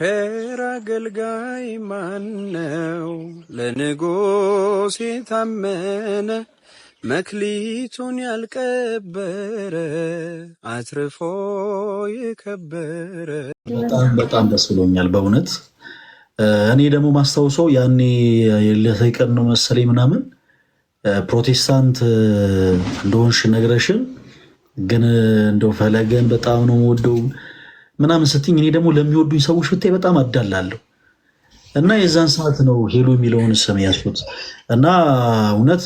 ቸር አገልጋይ ማነው? ለንጉሥ የታመነ መክሊቱን ያልቀበረ አትርፎ የከበረ። በጣም ደስ ብሎኛል በእውነት። እኔ ደግሞ ማስታውሰው ያኔ ለሰይቀን ነው መሰለኝ ምናምን ፕሮቴስታንት እንደሆንሽ ነግረሽን ግን እንደው ፈለገን በጣም ነው የምወደው ምናምን ስትኝ እኔ ደግሞ ለሚወዱኝ ሰዎች ብታይ በጣም አዳላለሁ እና የዛን ሰዓት ነው ሄሉ የሚለውን ስም ያስኩት እና እውነት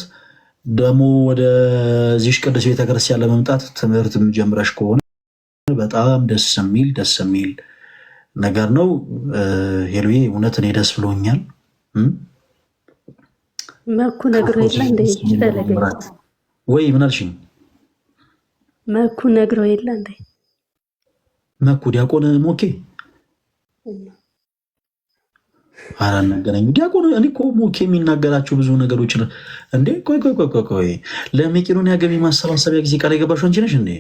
ደግሞ ወደዚህ ቅዱስ ቤተክርስቲያን ለመምጣት ትምህርት ጀምረሽ ከሆነ በጣም ደስ የሚል ነገር ነው። ሄሉዬ እውነት እኔ ደስ ብሎኛል። መኩ ነግሮ የለ እንደ ወይ ምን አልሽኝ? መኩ ነግሮ የለ እንደ መኩ ዲያቆን ሞኬ አላናገረኝም። ዲያቆን እኔ እኮ ሞኬ የሚናገራቸው ብዙ ነገሮች እንዴ። ቆይ ለመቄዶንያ ገቢ ማሰባሰቢያ ጊዜ ቃል የገባሽው አንቺ ነሽ እንዴ?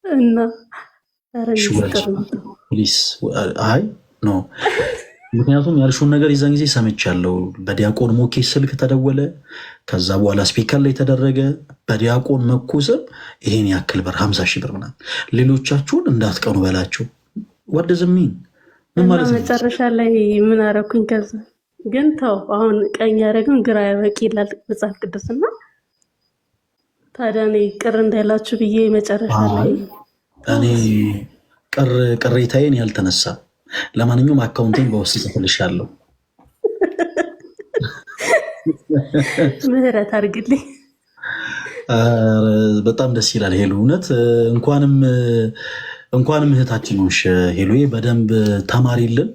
እና አይ ኖ ምክንያቱም ያልሽውን ነገር የዛን ጊዜ ሰምቻለሁ። በዲያቆን ሞኬ ስልክ ተደወለ። ከዛ በኋላ ስፒከር ላይ ተደረገ። በዲያቆን መኩ ስም ይሄን ያክል ብር 50 ሺህ ብር ምናምን ሌሎቻችሁን እንዳትቀኑ በላቸው። ወደዝሚን ምን ማለት ነው? መጨረሻ ላይ ምን አረኩኝ? ከዛ ግን ተው አሁን ቀኝ ያደረግን ግራ ያበቂ ይላል መጽሐፍ ቅዱስና ታዲያ እኔ ቅር እንዳይላችሁ ብዬ መጨረሻ ላይ እኔ ቅሬታዬን ያልተነሳ ለማንኛውም አካውንቴን በውስጥ ጽፍልሻለሁ። ምህረት አድርግልኝ። በጣም ደስ ይላል ሄሉ። እውነት እንኳንም እህታችን ሆንሽ ሄሉዬ። በደንብ ተማሪልን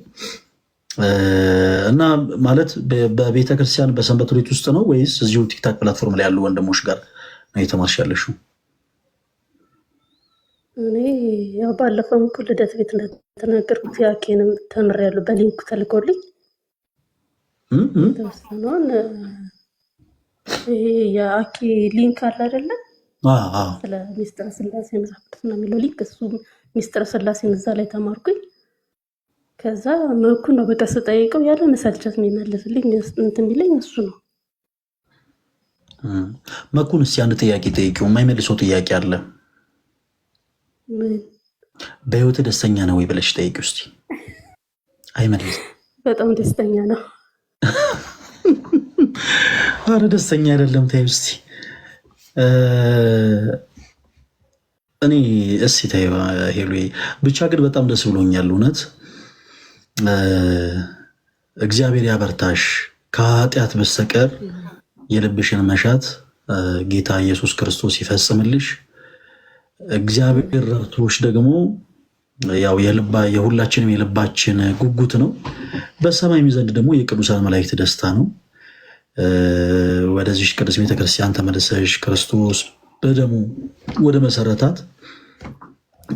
እና ማለት በቤተክርስቲያን በሰንበት ቤት ውስጥ ነው ወይስ እዚሁ ቲክታክ ፕላትፎርም ላይ ያሉ ወንድሞች ጋር ነው የተማርሽ ያለሽው? እኔ ያው ባለፈው ልደት ቤት እንደተናገርኩት ያኬንም ተምሬያለሁ። በሊንኩ ተልኮልኝ ተወሰነውን ይሄ የአኬ ሊንክ አለ አይደለ? ስለ ሚስጥረ ስላሴ መጽሐፍ ቅዱስ ነው የሚለው ሊንክ። እሱ ሚስጥረ ስላሴን እዛ ላይ ተማርኩኝ። ከዛ መኩ ነው በቃ ስጠይቀው ያለ መሰልቸት የሚመልስልኝ እንትን የሚለኝ እሱ ነው። መኩን እስኪ አንድ ጥያቄ ጠይቂው። የማይመልሰው ጥያቄ አለ። በህይወት ደስተኛ ነው ወይ ብለሽ ጠይቂው እስኪ። አይመልስም። በጣም ደስተኛ ነው። አረ ደስተኛ አይደለም ተይው እስኪ። እኔ እስኪ ተይው ሄሉዬ። ብቻ ግን በጣም ደስ ብሎኛል እውነት። እግዚአብሔር ያበርታሽ። ከኃጢአት በስተቀር የልብሽን መሻት ጌታ ኢየሱስ ክርስቶስ ይፈጽምልሽ። እግዚአብሔር ረድቶሽ ደግሞ ያው የሁላችንም የልባችን ጉጉት ነው። በሰማይ ዘንድ ደግሞ የቅዱሳን መላእክት ደስታ ነው። ወደዚህ ቅዱስ ቤተክርስቲያን ተመልሰሽ ክርስቶስ በደሙ ወደ መሰረታት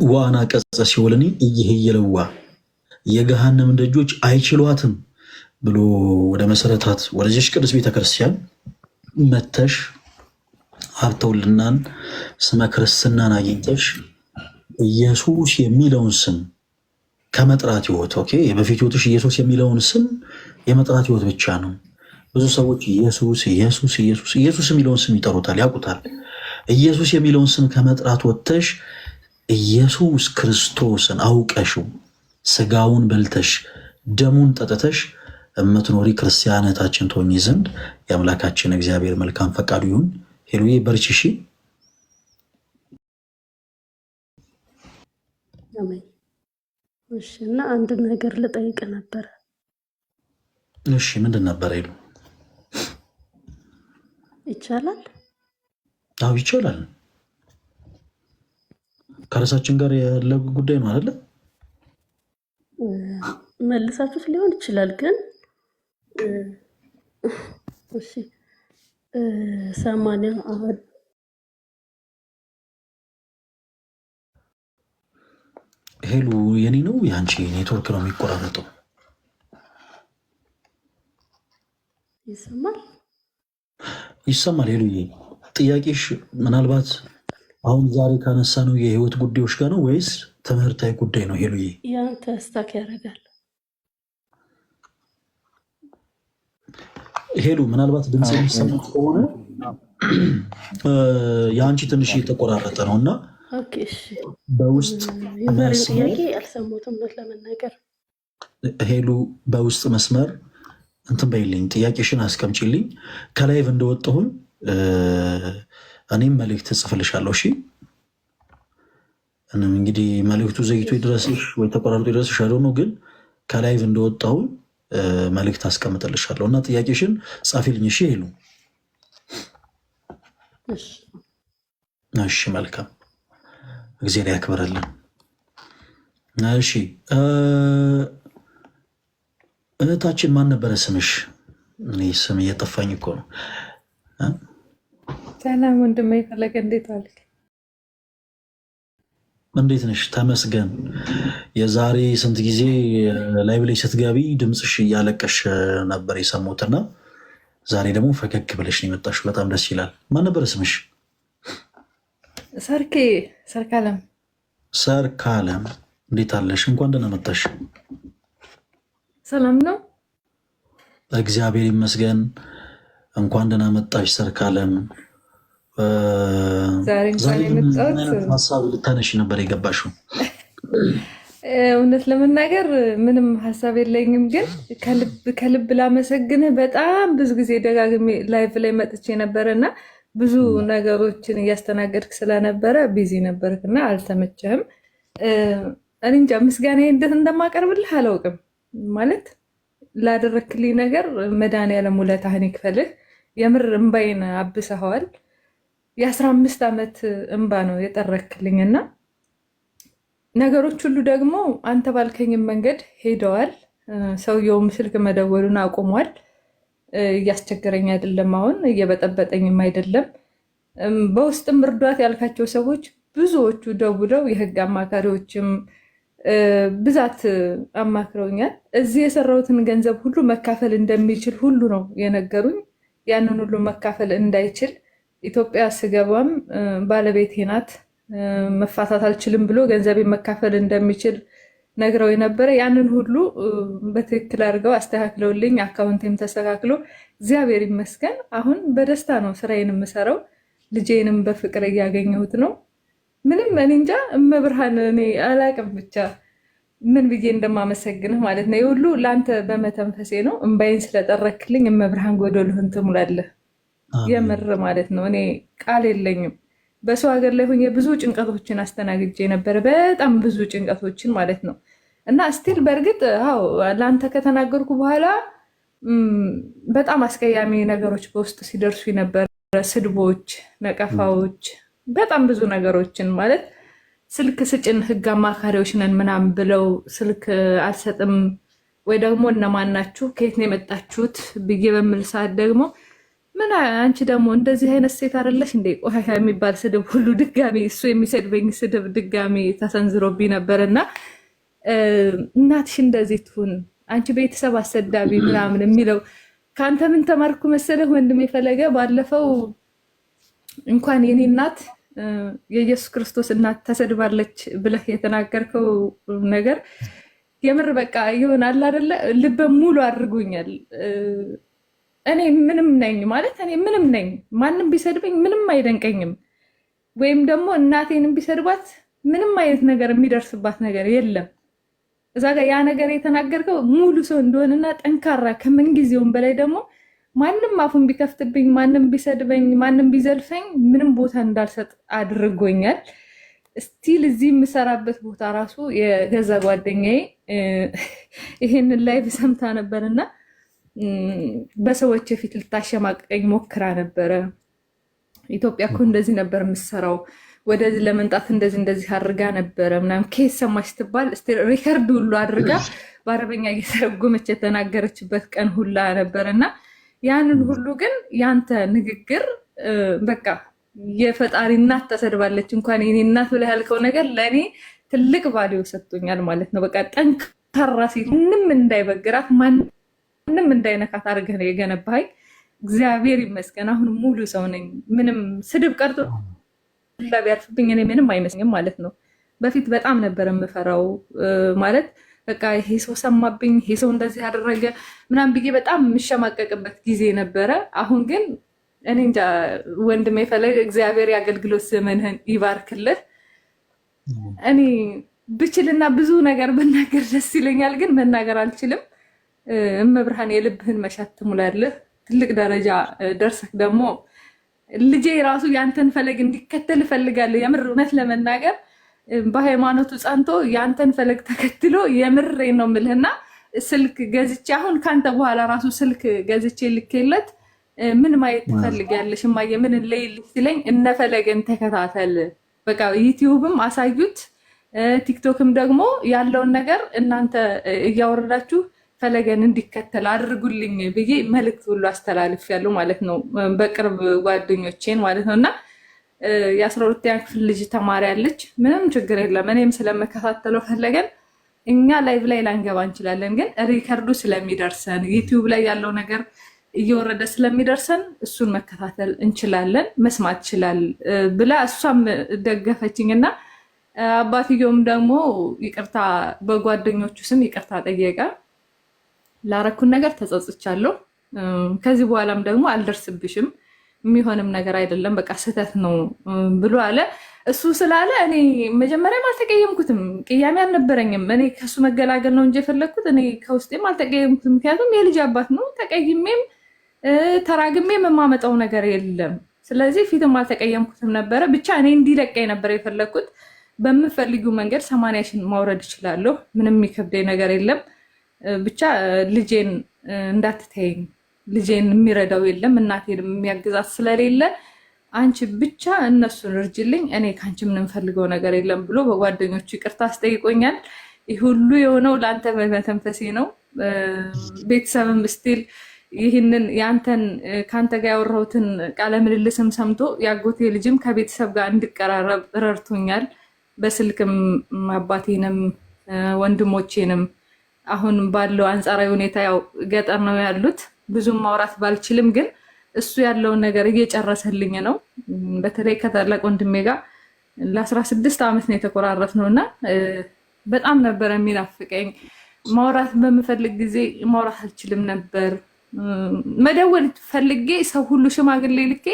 ዋና ቀጸ ሲወልኒ እየሄየለዋ የገሃነም ደጆች አይችሏትም ብሎ ወደ መሰረታት ወደዚህ ቅዱስ ቤተክርስቲያን መተሽ ሀብተውልናን ስመ ክርስትናን አግኝተሽ ኢየሱስ የሚለውን ስም ከመጥራት ህይወት በፊት ህይወትሽ ኢየሱስ የሚለውን ስም የመጥራት ህይወት ብቻ ነው። ብዙ ሰዎች ኢየሱስ ኢየሱስ ኢየሱስ ኢየሱስ የሚለውን ስም ይጠሩታል፣ ያውቁታል። ኢየሱስ የሚለውን ስም ከመጥራት ወጥተሽ ኢየሱስ ክርስቶስን አውቀሽው ስጋውን በልተሽ ደሙን ጠጥተሽ እምትኖሪ ክርስቲያነታችን ትሆኚ ዘንድ የአምላካችን እግዚአብሔር መልካም ፈቃዱ ይሁን። ሄሉዬ በርቺ እሺ። እሺ። እና አንድ ነገር ልጠይቅ ነበር። እሺ ምንድን ነበር ሄሉ? ይቻላል? አዎ ይቻላል። ከራሳችን ጋር ያለ ጉዳይ ነው አይደለ? መልሳችሁት ሊሆን ይችላል ግን እሺ 80 አሁን ሄሉ የኔ ነው የአንቺ ኔትወርክ ነው የሚቆራረጠው? ይሰማል ሄሉዬ። ጥያቄሽ ምናልባት አሁን ዛሬ ካነሳ ነው የህይወት ጉዳዮች ጋር ነው ወይስ ትምህርታዊ ጉዳይ ነው። ሄሉዬ ያንተ ስታክ ያደርጋል። ሄሉ ምናልባት ድምጽ የሚሰማት ከሆነ የአንቺ ትንሽ እየተቆራረጠ ነው እና በውስጥ ጥያቄ አልሰማሁትም ለመናገር። ሄሉ በውስጥ መስመር እንትን በይልኝ፣ ጥያቄሽን አስቀምጪልኝ። ከላይቭ እንደወጣሁኝ እኔም መልእክት እጽፍልሻለሁ። እሺ እንግዲህ መልእክቱ ዘይቶ ይድረስሽ ወይ ተቆራርጦ ይድረስሽ ነው፣ ግን ከላይቭ እንደወጣሁኝ መልእክት አስቀምጥልሻለሁ እና ጥያቄሽን ጻፊልኝ። እሺ ሄሉ። እሺ መልካም፣ እግዚአብሔር ያክብረልን። እሺ እህታችን ማን ነበረ ስምሽ? እኔ ስም እየጠፋኝ እኮ ነው። ሰላም ወንድሜ ፈለገ፣ እንዴት ዋልክ? እንዴት ነሽ? ተመስገን። የዛሬ ስንት ጊዜ ላይቭ ላይ ስትገቢ ድምፅሽ እያለቀሽ ነበር የሰሙትና ዛሬ ደግሞ ፈገግ ብለሽ ነው የመጣሽው። በጣም ደስ ይላል። ማን ነበረ ስምሽ? ሰርካለም። ሰርካለም፣ እንዴት አለሽ? እንኳን ደህና መጣሽ። ሰላም ነው፣ እግዚአብሔር ይመስገን። እንኳን ደህና መጣሽ ሰርካለም። ዛሬ ሀሳብ ልታነሺ ነበር የገባሽው? እውነት ለመናገር ምንም ሀሳብ የለኝም፣ ግን ከልብ ላመሰግንህ። በጣም ብዙ ጊዜ ደጋግሜ ላይቭ ላይ መጥቼ ነበረ እና ብዙ ነገሮችን እያስተናገድክ ስለነበረ ቢዚ ነበርክ እና አልተመቸህም። እኔ እንጃ ምስጋና እንዴት እንደማቀርብልህ አላውቅም። ማለት ላደረክልኝ ነገር መድኃኒዓለም ውለታህን ይክፈልህ። የምር እምባዬን አብሰኸዋል። የ15 ዓመት እምባ ነው የጠረክልኝ እና ነገሮች ሁሉ ደግሞ አንተ ባልከኝም መንገድ ሄደዋል። ሰውየውም ስልክ መደወሉን አቁሟል። እያስቸገረኝ አይደለም፣ አሁን እየበጠበጠኝም አይደለም። በውስጥም እርዷት ያልካቸው ሰዎች ብዙዎቹ ደውለው የህግ አማካሪዎችም ብዛት አማክረውኛል። እዚህ የሰራሁትን ገንዘብ ሁሉ መካፈል እንደሚችል ሁሉ ነው የነገሩኝ። ያንን ሁሉ መካፈል እንዳይችል ኢትዮጵያ ስገባም ባለቤቴ ናት መፋታት አልችልም ብሎ ገንዘቤን መካፈል እንደሚችል ነግረው የነበረ ያንን ሁሉ በትክክል አድርገው አስተካክለውልኝ አካውንቴም ተስተካክሎ እግዚአብሔር ይመስገን አሁን በደስታ ነው ስራዬን የምሰራው። ልጄንም በፍቅር እያገኘሁት ነው። ምንም እኔ እንጃ እመብርሃን እኔ አላቅም ብቻ ምን ብዬ እንደማመሰግንህ ማለት ነው። የሁሉ ለአንተ በመተንፈሴ ነው። እምባይን ስለጠረክልኝ እመብርሃን ጎደልህን ትሙላለህ። የምር ማለት ነው። እኔ ቃል የለኝም። በሰው ሀገር ላይ ሆኜ ብዙ ጭንቀቶችን አስተናግጄ ነበረ፣ በጣም ብዙ ጭንቀቶችን ማለት ነው። እና ስቲል በእርግጥ አዎ ለአንተ ከተናገርኩ በኋላ በጣም አስቀያሚ ነገሮች በውስጥ ሲደርሱ ነበረ። ስድቦች፣ ነቀፋዎች፣ በጣም ብዙ ነገሮችን ማለት ስልክ ስጭን ህግ አማካሪዎች ነን ምናምን ብለው ስልክ አልሰጥም ወይ ደግሞ እነማን ናችሁ ከየት ነው የመጣችሁት ብዬ በምል ሰዓት ደግሞ ምን አንቺ ደግሞ እንደዚህ አይነት ሴት አይደለሽ እንደ ቆሻሻ የሚባል ስድብ ሁሉ ድጋሚ እሱ የሚሰድበኝ ስድብ ድጋሚ ተሰንዝሮብኝ ነበርና እናትሽ እንደዚህ ትሁን አንቺ ቤተሰብ አሰዳቢ ምናምን የሚለው ከአንተ ምን ተማርኩ መሰለህ ወንድሜ ፈለገ። ባለፈው እንኳን የኔ እናት የኢየሱስ ክርስቶስ እናት ተሰድባለች ብለህ የተናገርከው ነገር የምር በቃ ይሆናል አይደለ ልበ ሙሉ አድርጎኛል። እኔ ምንም ነኝ ማለት እኔ ምንም ነኝ። ማንም ቢሰድበኝ ምንም አይደንቀኝም። ወይም ደግሞ እናቴንም ቢሰድባት ምንም አይነት ነገር የሚደርስባት ነገር የለም። እዛ ጋር ያ ነገር የተናገርከው ሙሉ ሰው እንደሆነና ጠንካራ ከምንጊዜውም በላይ ደግሞ ማንም አፉን ቢከፍትብኝ፣ ማንም ቢሰድበኝ፣ ማንም ቢዘልፈኝ ምንም ቦታ እንዳልሰጥ አድርጎኛል። ስቲል እዚህ የምሰራበት ቦታ ራሱ የገዛ ጓደኛዬ ይሄንን ላይቭ ሰምታ ነበርና በሰዎች ፊት ልታሸማቀቀኝ ሞክራ ነበረ። ኢትዮጵያ እኮ እንደዚህ ነበር የምሰራው፣ ወደዚህ ለመምጣት እንደዚህ አድርጋ ነበረ ምናምን ኬስ ሰማች ስትባል ሪከርድ ሁሉ አድርጋ በአረበኛ እየተረጎመች የተናገረችበት ቀን ሁላ ነበረና ያንን ሁሉ ግን ያንተ ንግግር በቃ የፈጣሪ እናት ተሰድባለች እንኳን የኔ እናት ብለህ ያልከው ነገር ለእኔ ትልቅ ቫልዩ ሰጥቶኛል ማለት ነው። በቃ ጠንካራ ሴት ምንም እንዳይበግራት ምንም እንዳይነካት አድርገህ ነው የገነባኸኝ። እግዚአብሔር ይመስገን አሁን ሙሉ ሰው ነኝ። ምንም ስድብ ቀርቶ ቢያርፍብኝ እኔ ምንም አይመስለኝም ማለት ነው። በፊት በጣም ነበር የምፈራው ማለት በቃ ይሄ ሰው ሰማብኝ፣ ይሄ ሰው እንደዚህ ያደረገ ምናምን ብዬ በጣም የምሸማቀቅበት ጊዜ ነበረ። አሁን ግን እኔ እንጃ ወንድሜ ፈለገ እግዚአብሔር የአገልግሎት ዘመንህን ይባርክልህ። እኔ ብችልና ብዙ ነገር ብናገር ደስ ይለኛል፣ ግን መናገር አልችልም። እመብርሃን የልብህን መሻት ትሙላልህ። ትልቅ ደረጃ ደርሰህ ደግሞ ልጄ ራሱ ያንተን ፈለግ እንዲከተል እፈልጋለሁ። የምር እውነት ለመናገር በሃይማኖቱ ጸንቶ ያንተን ፈለግ ተከትሎ የምሬ ነው የምልህና ስልክ ገዝቼ አሁን ካንተ በኋላ ራሱ ስልክ ገዝቼ ልኬለት ምን ማየት ትፈልጊያለሽ እማዬ ምን ለይልሽ ሲለኝ እነፈለገን ተከታተል በቃ ዩቲዩብም አሳዩት ቲክቶክም ደግሞ ያለውን ነገር እናንተ እያወረዳችሁ ፈለገን እንዲከተል አድርጉልኝ ብዬ መልእክት ሁሉ አስተላልፌያለሁ ማለት ነው በቅርብ ጓደኞቼን ማለት ነውና የ12ኛ ክፍል ልጅ ተማሪ ያለች ምንም ችግር የለም እኔም ስለመከታተለው ፈለገን እኛ ላይቭ ላይ ላንገባ እንችላለን ግን ሪከርዱ ስለሚደርሰን ዩቲዩብ ላይ ያለው ነገር እየወረደ ስለሚደርሰን እሱን መከታተል እንችላለን መስማት ይችላል ብላ እሷም ደገፈችኝና አባትየውም ደግሞ ይቅርታ በጓደኞቹ ስም ይቅርታ ጠየቀ ላረኩን ነገር ተጸጽቻለሁ ከዚህ በኋላም ደግሞ አልደርስብሽም የሚሆንም ነገር አይደለም በቃ ስህተት ነው ብሎ አለ እሱ ስላለ እኔ መጀመሪያም አልተቀየምኩትም ቅያሜ አልነበረኝም እኔ ከሱ መገላገል ነው እንጂ የፈለኩት እኔ ከውስጤም አልተቀየምኩትም ምክንያቱም የልጅ አባት ነው ተቀይሜም ተራግሜም የማመጣው ነገር የለም ስለዚህ ፊትም አልተቀየምኩትም ነበረ ብቻ እኔ እንዲለቀኝ ነበር የፈለኩት በምፈልጊው መንገድ 80ሺን ማውረድ እችላለሁ ምንም የሚከብደኝ ነገር የለም ብቻ ልጄን እንዳትተይኝ ልጄን የሚረዳው የለም እናቴን የሚያግዛት ስለሌለ አንቺ ብቻ እነሱን እርጅልኝ እኔ ካንቺ ምንም ፈልገው ነገር የለም ብሎ በጓደኞቹ ይቅርታ አስጠይቆኛል ይህ ሁሉ የሆነው ላንተ በመተንፈሴ ነው ቤተሰብም ስቲል ይህንን ያንተን ካንተ ጋር ያወራሁትን ቃለ ምልልስም ሰምቶ ያጎቴ ልጅም ከቤተሰብ ጋር እንድቀራረብ ረድቶኛል በስልክም አባቴንም ወንድሞቼንም አሁን ባለው አንጻራዊ ሁኔታ ያው ገጠር ነው ያሉት ብዙም ማውራት ባልችልም ግን እሱ ያለውን ነገር እየጨረሰልኝ ነው በተለይ ከታላቅ ወንድሜ ጋር ለ16 ዓመት ነው የተቆራረፍነውና በጣም ነበር የሚናፍቀኝ ማውራት በመፈልግ ጊዜ ማውራት አልችልም ነበር መደወል ፈልጌ ሰው ሁሉ ሽማግሌ ልኬ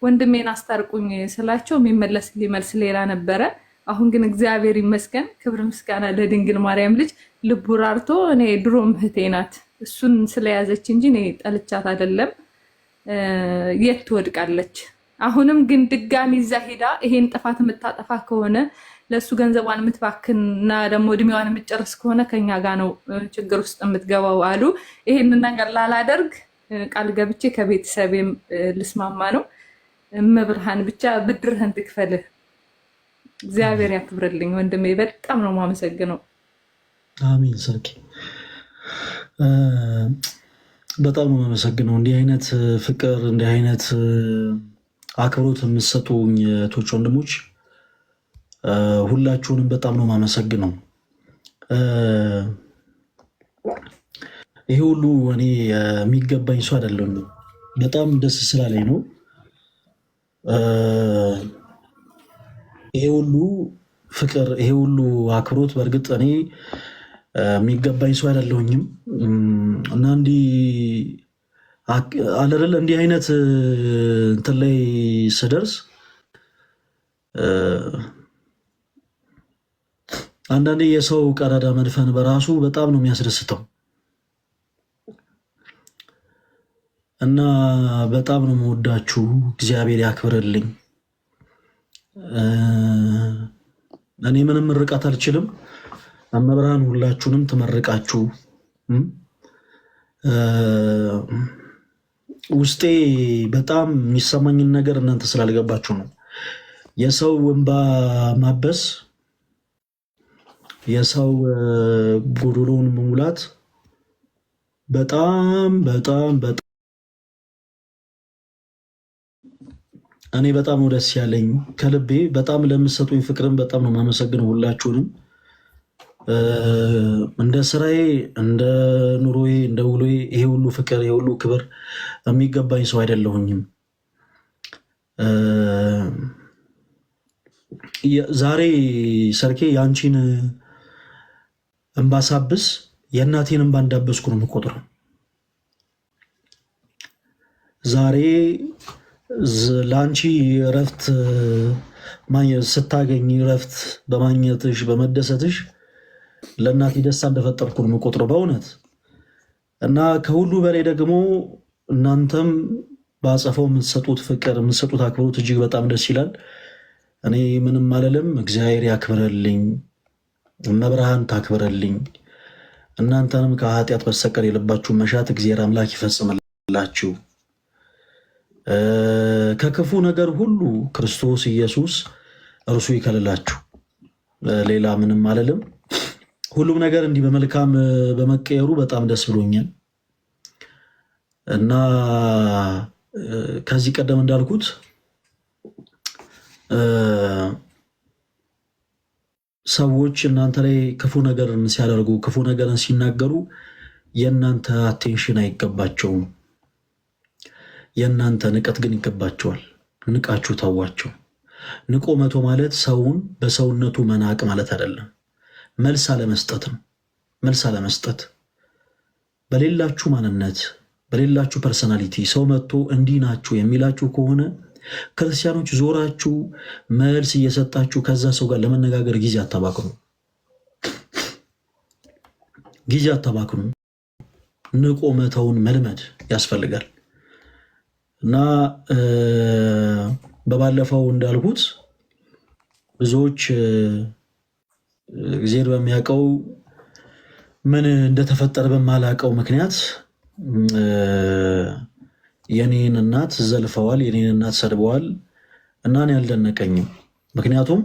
ወንድሜን አስታርቁኝ ስላቸው የሚመለስ ሊመልስ ሌላ ነበረ አሁን ግን እግዚአብሔር ይመስገን ክብር ምስጋና ለድንግል ማርያም ልጅ ልቡ ራርቶ እኔ ድሮም እህቴ ናት እሱን ስለያዘች እንጂ እኔ ጠልቻት አይደለም የት ትወድቃለች አሁንም ግን ድጋሚ እዛ ሄዳ ይሄን ጥፋት የምታጠፋ ከሆነ ለሱ ገንዘቧን የምትባክንና ደግሞ እድሜዋን የምትጨርስ ከሆነ ከኛ ጋር ነው ችግር ውስጥ የምትገባው አሉ ይሄንን ነገር ላላደርግ ቃል ገብቼ ከቤተሰቤም ልስማማ ነው እመብርሃን ብቻ ብድርህን ትክፈልህ እግዚአብሔር ያክብርልኝ ወንድሜ በጣም ነው የማመሰግነው አሜን ሰርኪ በጣም ነው የማመሰግነው እንዲህ አይነት ፍቅር እንዲህ አይነት አክብሮት የምትሰጡኝ እህቶች ወንድሞች ሁላችሁንም በጣም ነው የማመሰግነው ይሄ ሁሉ እኔ የሚገባኝ ሰው አይደለም በጣም ደስ ስላለኝ ነው ይሄ ሁሉ ፍቅር ይሄ ሁሉ አክብሮት በእርግጥ እኔ የሚገባኝ ሰው አይደለሁኝም እና እንዲህ አለረለ እንዲህ አይነት እንትን ላይ ስደርስ አንዳንዴ የሰው ቀዳዳ መድፈን በራሱ በጣም ነው የሚያስደስተው እና በጣም ነው የምወዳችሁ እግዚአብሔር ያክብርልኝ እኔ ምንም ምርቃት አልችልም አመብራን ሁላችሁንም ተመርቃችሁ ውስጤ በጣም የሚሰማኝን ነገር እናንተ ስላልገባችሁ ነው የሰው እንባ ማበስ የሰው ጎዶሎን መሙላት በጣም እኔ በጣም ደስ ያለኝ ከልቤ በጣም ለምትሰጡኝ ፍቅርን በጣም ነው የማመሰግነው ሁላችሁንም እንደ ስራዬ እንደ ኑሮዬ እንደ ውሎዬ ይሄ ሁሉ ፍቅር ይሄ ሁሉ ክብር የሚገባኝ ሰው አይደለሁኝም ዛሬ ሰርኬ ያንቺን እንባሳብስ የእናቴን እንባ እንዳበስኩ ነው የምቆጥረው። ዛሬ ለአንቺ እረፍት ስታገኝ እረፍት በማግኘትሽ በመደሰትሽ ለእናቴ ደስታ እንደፈጠርኩ ነው የምቆጥረው በእውነት እና ከሁሉ በላይ ደግሞ እናንተም በአጸፋው የምትሰጡት ፍቅር የምትሰጡት አክብሮት እጅግ በጣም ደስ ይላል። እኔ ምንም አልልም። እግዚአብሔር ያክብረልኝ፣ መብርሃን ታክብረልኝ። እናንተንም ከኃጢአት በስተቀር የልባችሁን መሻት እግዚአብሔር አምላክ ይፈጽምላችሁ። ከክፉ ነገር ሁሉ ክርስቶስ ኢየሱስ እርሱ ይከልላችሁ። ሌላ ምንም አልልም። ሁሉም ነገር እንዲህ በመልካም በመቀየሩ በጣም ደስ ብሎኛል እና ከዚህ ቀደም እንዳልኩት ሰዎች እናንተ ላይ ክፉ ነገርን ሲያደርጉ ክፉ ነገርን ሲናገሩ የእናንተ አቴንሽን አይገባቸውም። የእናንተ ንቀት ግን ይገባቸዋል። ንቃችሁ ተዋቸው። ንቆ መቶ ማለት ሰውን በሰውነቱ መናቅ ማለት አይደለም። መልስ አለመስጠት ነው። መልስ አለመስጠት በሌላችሁ ማንነት በሌላችሁ ፐርሰናሊቲ ሰው መጥቶ እንዲህ ናችሁ የሚላችሁ ከሆነ ክርስቲያኖች ዞራችሁ መልስ እየሰጣችሁ ከዛ ሰው ጋር ለመነጋገር ጊዜ አታባክኑ። ጊዜ አታባክኑ። ንቆ መተውን መልመድ ያስፈልጋል እና በባለፈው እንዳልኩት ብዙዎች እግዚአብሔር በሚያውቀው ምን እንደተፈጠረ በማላውቀው ምክንያት የኔን እናት ዘልፈዋል፣ የኔን እናት ሰድበዋል እና እኔ አልደነቀኝም። ምክንያቱም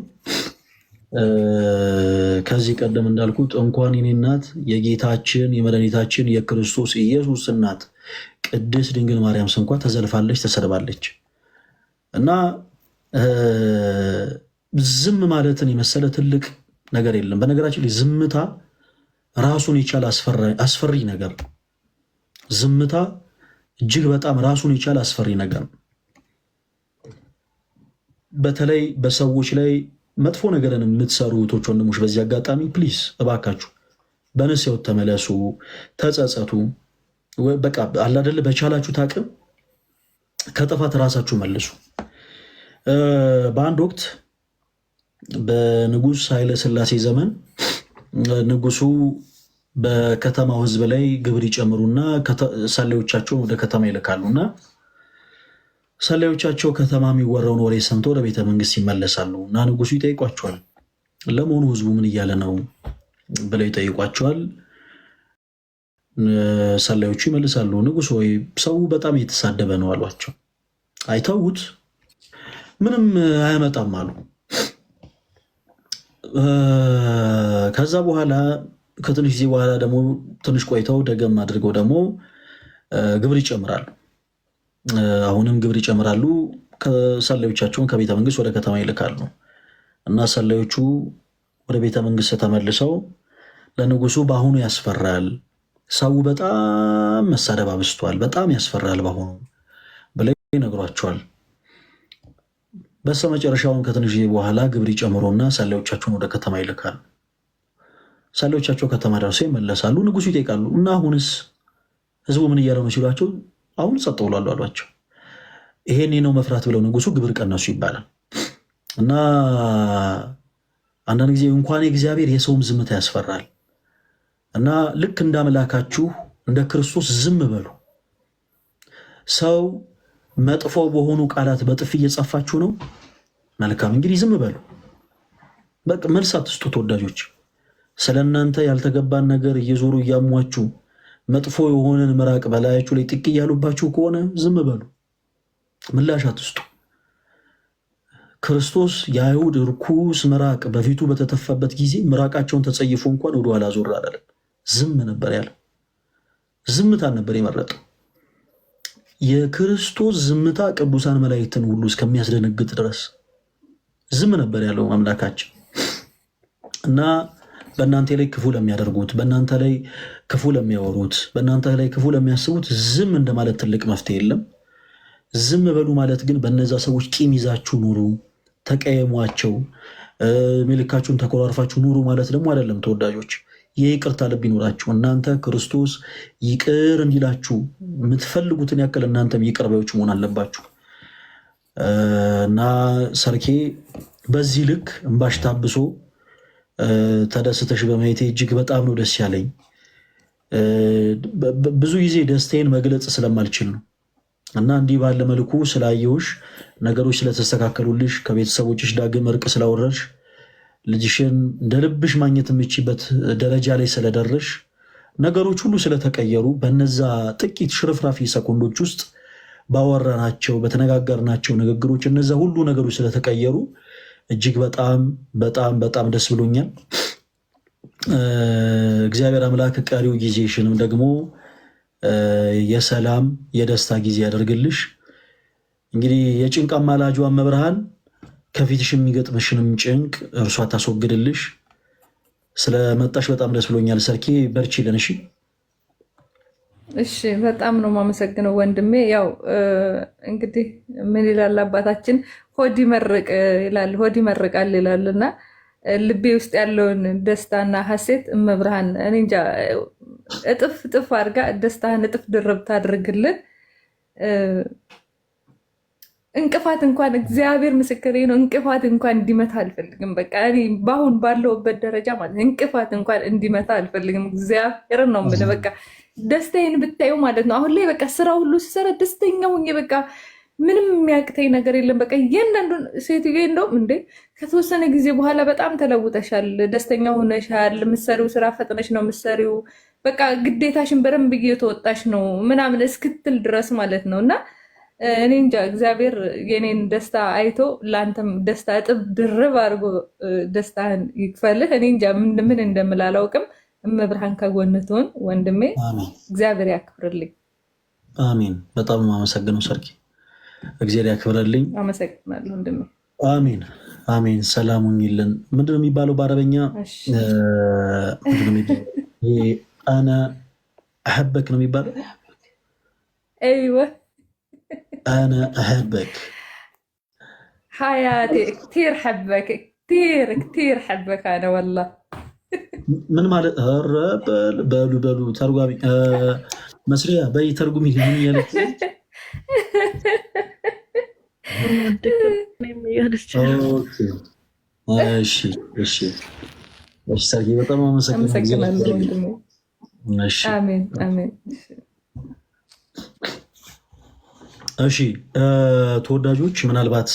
ከዚህ ቀደም እንዳልኩት እንኳን የኔ እናት የጌታችን የመድኃኒታችን የክርስቶስ ኢየሱስ እናት ቅድስት ድንግል ማርያም እንኳ ተዘልፋለች፣ ተሰድባለች እና ዝም ማለትን የመሰለ ትልቅ ነገር የለም። በነገራችን ላይ ዝምታ ራሱን የቻለ አስፈሪ ነገር ነው። ዝምታ እጅግ በጣም ራሱን የቻለ አስፈሪ ነገር ነው። በተለይ በሰዎች ላይ መጥፎ ነገርን የምትሰሩ እህቶች፣ ወንድሞች በዚህ አጋጣሚ ፕሊዝ እባካችሁ በንስሐ ተመለሱ፣ ተጸጸቱ። በቃ አላደለ በቻላችሁት አቅም ከጥፋት ራሳችሁ መልሱ። በአንድ ወቅት በንጉሥ ኃይለ ሥላሴ ዘመን ንጉሱ በከተማው ሕዝብ ላይ ግብር ይጨምሩና ሰላዮቻቸውን ወደ ከተማ ይልካሉና ሰላዮቻቸው ከተማ የሚወራውን ወሬ ሰምተው ወደ ቤተ መንግስት ይመለሳሉ እና ንጉሱ ይጠይቋቸዋል። ለመሆኑ ሕዝቡ ምን እያለ ነው ብለው ይጠይቋቸዋል። ሰላዮቹ ይመልሳሉ፣ ንጉሥ ወይ ሰው በጣም እየተሳደበ ነው አሏቸው። አይተውት ምንም አያመጣም አሉ። ከዛ በኋላ ከትንሽ ጊዜ በኋላ ደግሞ ትንሽ ቆይተው ደገም አድርገው ደግሞ ግብር ይጨምራሉ። አሁንም ግብር ይጨምራሉ። ሰላዮቻቸውን ከቤተ መንግስት ወደ ከተማ ይልካሉ እና ሰላዮቹ ወደ ቤተ መንግስት ተመልሰው ለንጉሱ በአሁኑ ያስፈራል፣ ሰው በጣም መሳደብ አብዝቷል፣ በጣም ያስፈራል በአሁኑ ብለው ይነግሯቸዋል። በስተመጨረሻውን ከትንሽ ጊዜ በኋላ ግብር ይጨምሩና ሰላዮቻቸውን ወደ ከተማ ይልካሉ። ሰላዮቻቸው ከተማ ደርሰው ይመለሳሉ። ንጉሱ ይጠይቃሉ እና አሁንስ ህዝቡ ምን እያለ ነው ሲሏቸው አሁን ጸጥ ብሏል አሏቸው። ይሄኔ ነው መፍራት ብለው ንጉሱ ግብር ቀነሱ ይባላል እና አንዳንድ ጊዜ እንኳን እግዚአብሔር የሰውም ዝምታ ያስፈራል እና ልክ እንደ አምላካችሁ እንደ ክርስቶስ ዝም በሉ። ሰው መጥፎ በሆኑ ቃላት በጥፊ እየጻፋችሁ ነው፣ መልካም እንግዲህ ዝም በሉ። በቃ መልስ አትስጡ ተወዳጆች። ስለ እናንተ ያልተገባን ነገር እየዞሩ እያሟችሁ መጥፎ የሆነን ምራቅ በላያችሁ ላይ ጥቅ እያሉባችሁ ከሆነ ዝም በሉ፣ ምላሽ አትስጡ። ክርስቶስ የአይሁድ ርኩስ ምራቅ በፊቱ በተተፋበት ጊዜ ምራቃቸውን ተጸይፎ እንኳን ወደኋላ ዞር አላለም። ዝም ነበር ያለው። ዝምታን ነበር የመረጠው። የክርስቶስ ዝምታ ቅዱሳን መላእክትን ሁሉ እስከሚያስደነግጥ ድረስ ዝም ነበር ያለው አምላካችን እና በእናንተ ላይ ክፉ ለሚያደርጉት፣ በእናንተ ላይ ክፉ ለሚያወሩት፣ በእናንተ ላይ ክፉ ለሚያስቡት ዝም እንደማለት ትልቅ መፍትሄ የለም። ዝም በሉ ማለት ግን በነዛ ሰዎች ቂም ይዛችሁ ኑሩ፣ ተቀየሟቸው፣ መልካችሁን ተኮራርፋችሁ ኑሩ ማለት ደግሞ አይደለም ተወዳጆች። የይቅርታ ልብ ይኖራችሁ። እናንተ ክርስቶስ ይቅር እንዲላችሁ የምትፈልጉትን ያክል እናንተም ይቅር ባዮች መሆን አለባችሁ። እና ሰርኬ በዚህ ልክ እንባሽ ታብሶ ተደስተሽ በማየቴ እጅግ በጣም ነው ደስ ያለኝ። ብዙ ጊዜ ደስታዬን መግለጽ ስለማልችል ነው እና እንዲህ ባለ መልኩ ስላየውሽ፣ ነገሮች ስለተስተካከሉልሽ፣ ከቤተሰቦችሽ ዳግም እርቅ ስላወረድሽ፣ ልጅሽን እንደ ልብሽ ማግኘት የምችበት ደረጃ ላይ ስለደረሽ፣ ነገሮች ሁሉ ስለተቀየሩ በነዛ ጥቂት ሽርፍራፊ ሰኮንዶች ውስጥ ባወራናቸው በተነጋገርናቸው ንግግሮች እነዛ ሁሉ ነገሮች ስለተቀየሩ እጅግ በጣም በጣም በጣም ደስ ብሎኛል። እግዚአብሔር አምላክ ቀሪው ጊዜሽንም ደግሞ የሰላም የደስታ ጊዜ ያደርግልሽ። እንግዲህ የጭንቅ አማላጇ መብርሃን ከፊትሽ የሚገጥምሽንም ጭንቅ እርሷ ታስወግድልሽ። ስለመጣሽ በጣም ደስ ብሎኛል። ሰርኬ በርቺልን። እሺ እሺ፣ በጣም ነው የማመሰግነው ወንድሜ። ያው እንግዲህ ምን ይላል አባታችን፣ ሆድ ይመርቅ ይላል፣ ሆድ ይመርቃል ይላል እና ልቤ ውስጥ ያለውን ደስታና ሀሴት እመብርሃን እኔ እንጃ እጥፍ እጥፍ አድርጋ ደስታህን እጥፍ ድርብ ታድርግልን። እንቅፋት እንኳን እግዚአብሔር ምስክሬ ነው፣ እንቅፋት እንኳን እንዲመታ አልፈልግም። በቃ እኔ በአሁን ባለውበት ደረጃ ማለት እንቅፋት እንኳን እንዲመታ አልፈልግም። እግዚአብሔርን ነው የምልህ። በቃ ደስታዬን ብታዩ ማለት ነው። አሁን ላይ በቃ ስራ ሁሉ ስሰራ ደስተኛ ሆኜ በቃ ምንም የሚያቅተኝ ነገር የለም። በቃ እያንዳንዱን ሴትዮ እንደውም እንዴ ከተወሰነ ጊዜ በኋላ በጣም ተለውጠሻል፣ ደስተኛ ሆነሻል፣ የምትሰሪው ስራ ፈጥነሽ ነው የምትሰሪው፣ በቃ ግዴታሽን በደንብ እየተወጣሽ ነው ምናምን እስክትል ድረስ ማለት ነው። እና እኔ እንጃ እግዚአብሔር የኔን ደስታ አይቶ ለአንተም ደስታ እጥፍ ድርብ አድርጎ ደስታህን ይክፈልህ። እኔ እንጃ ምን እንደምል አላውቅም። እመብርሃን ከጎንህ ትሁን ወንድሜ። እግዚአብሔር ያክብርልኝ። አሜን። በጣም የማመሰግነው ሰርኪ፣ እግዚአብሔር ያክብርልኝ። አመሰግናለሁ ወንድሜ። አሜን አሜን። ሰላም ሁኚልን። ምንድነው የሚባለው በአረበኛ? አና አሐበክ ነው የሚባለው። አይወ አና አሐበክ ሐያቴ كثير حبك كثير حبك انا والله ምን ማለት በሉ ተርጓሚ መስሪያ በይ ተርጉሚ ምን ያለች እሺ ሰርጌ በጣም አመሰግናለሁ። አሜን አሜን። እሺ ተወዳጆች፣ ምናልባት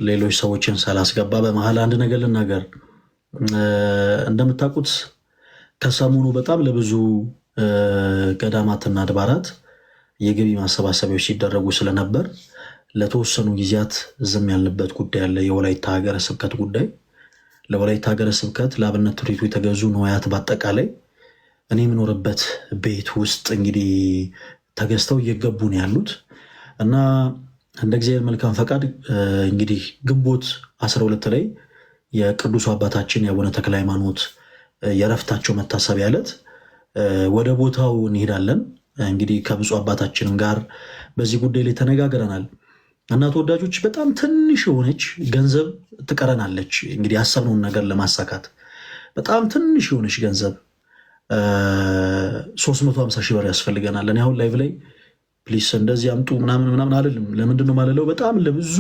ሌሎች ሰዎችን ሳላስገባ በመሀል አንድ ነገር ልናገር። እንደምታውቁት ከሰሞኑ በጣም ለብዙ ገዳማትና አድባራት የገቢ ማሰባሰቢያዎች ሲደረጉ ስለነበር ለተወሰኑ ጊዜያት ዝም ያልንበት ጉዳይ አለ። የወላይታ ሀገረ ስብከት ጉዳይ። ለወላይታ ሀገረ ስብከት ለአብነት ትምህርት ቤቱ የተገዙ ንዋያት በአጠቃላይ እኔ የምኖርበት ቤት ውስጥ እንግዲህ ተገዝተው እየገቡ ነው ያሉት እና እንደ እግዚአብሔር መልካም ፈቃድ እንግዲህ ግንቦት 12 ላይ የቅዱሱ አባታችን የአቡነ ተክለ ሃይማኖት የረፍታቸው መታሰቢያ ዕለት ወደ ቦታው እንሄዳለን። እንግዲህ ከብፁዕ አባታችንም ጋር በዚህ ጉዳይ ላይ ተነጋግረናል እና ተወዳጆች በጣም ትንሽ የሆነች ገንዘብ ትቀረናለች። እንግዲህ ያሰብነውን ነገር ለማሳካት በጣም ትንሽ የሆነች ገንዘብ 350 ሺህ ብር ያስፈልገናል። እኔ አሁን ላይቭ ላይ ፕሊስ እንደዚህ አምጡ ምናምን አልልም። ለምንድን ነው ማለለው? በጣም ለብዙ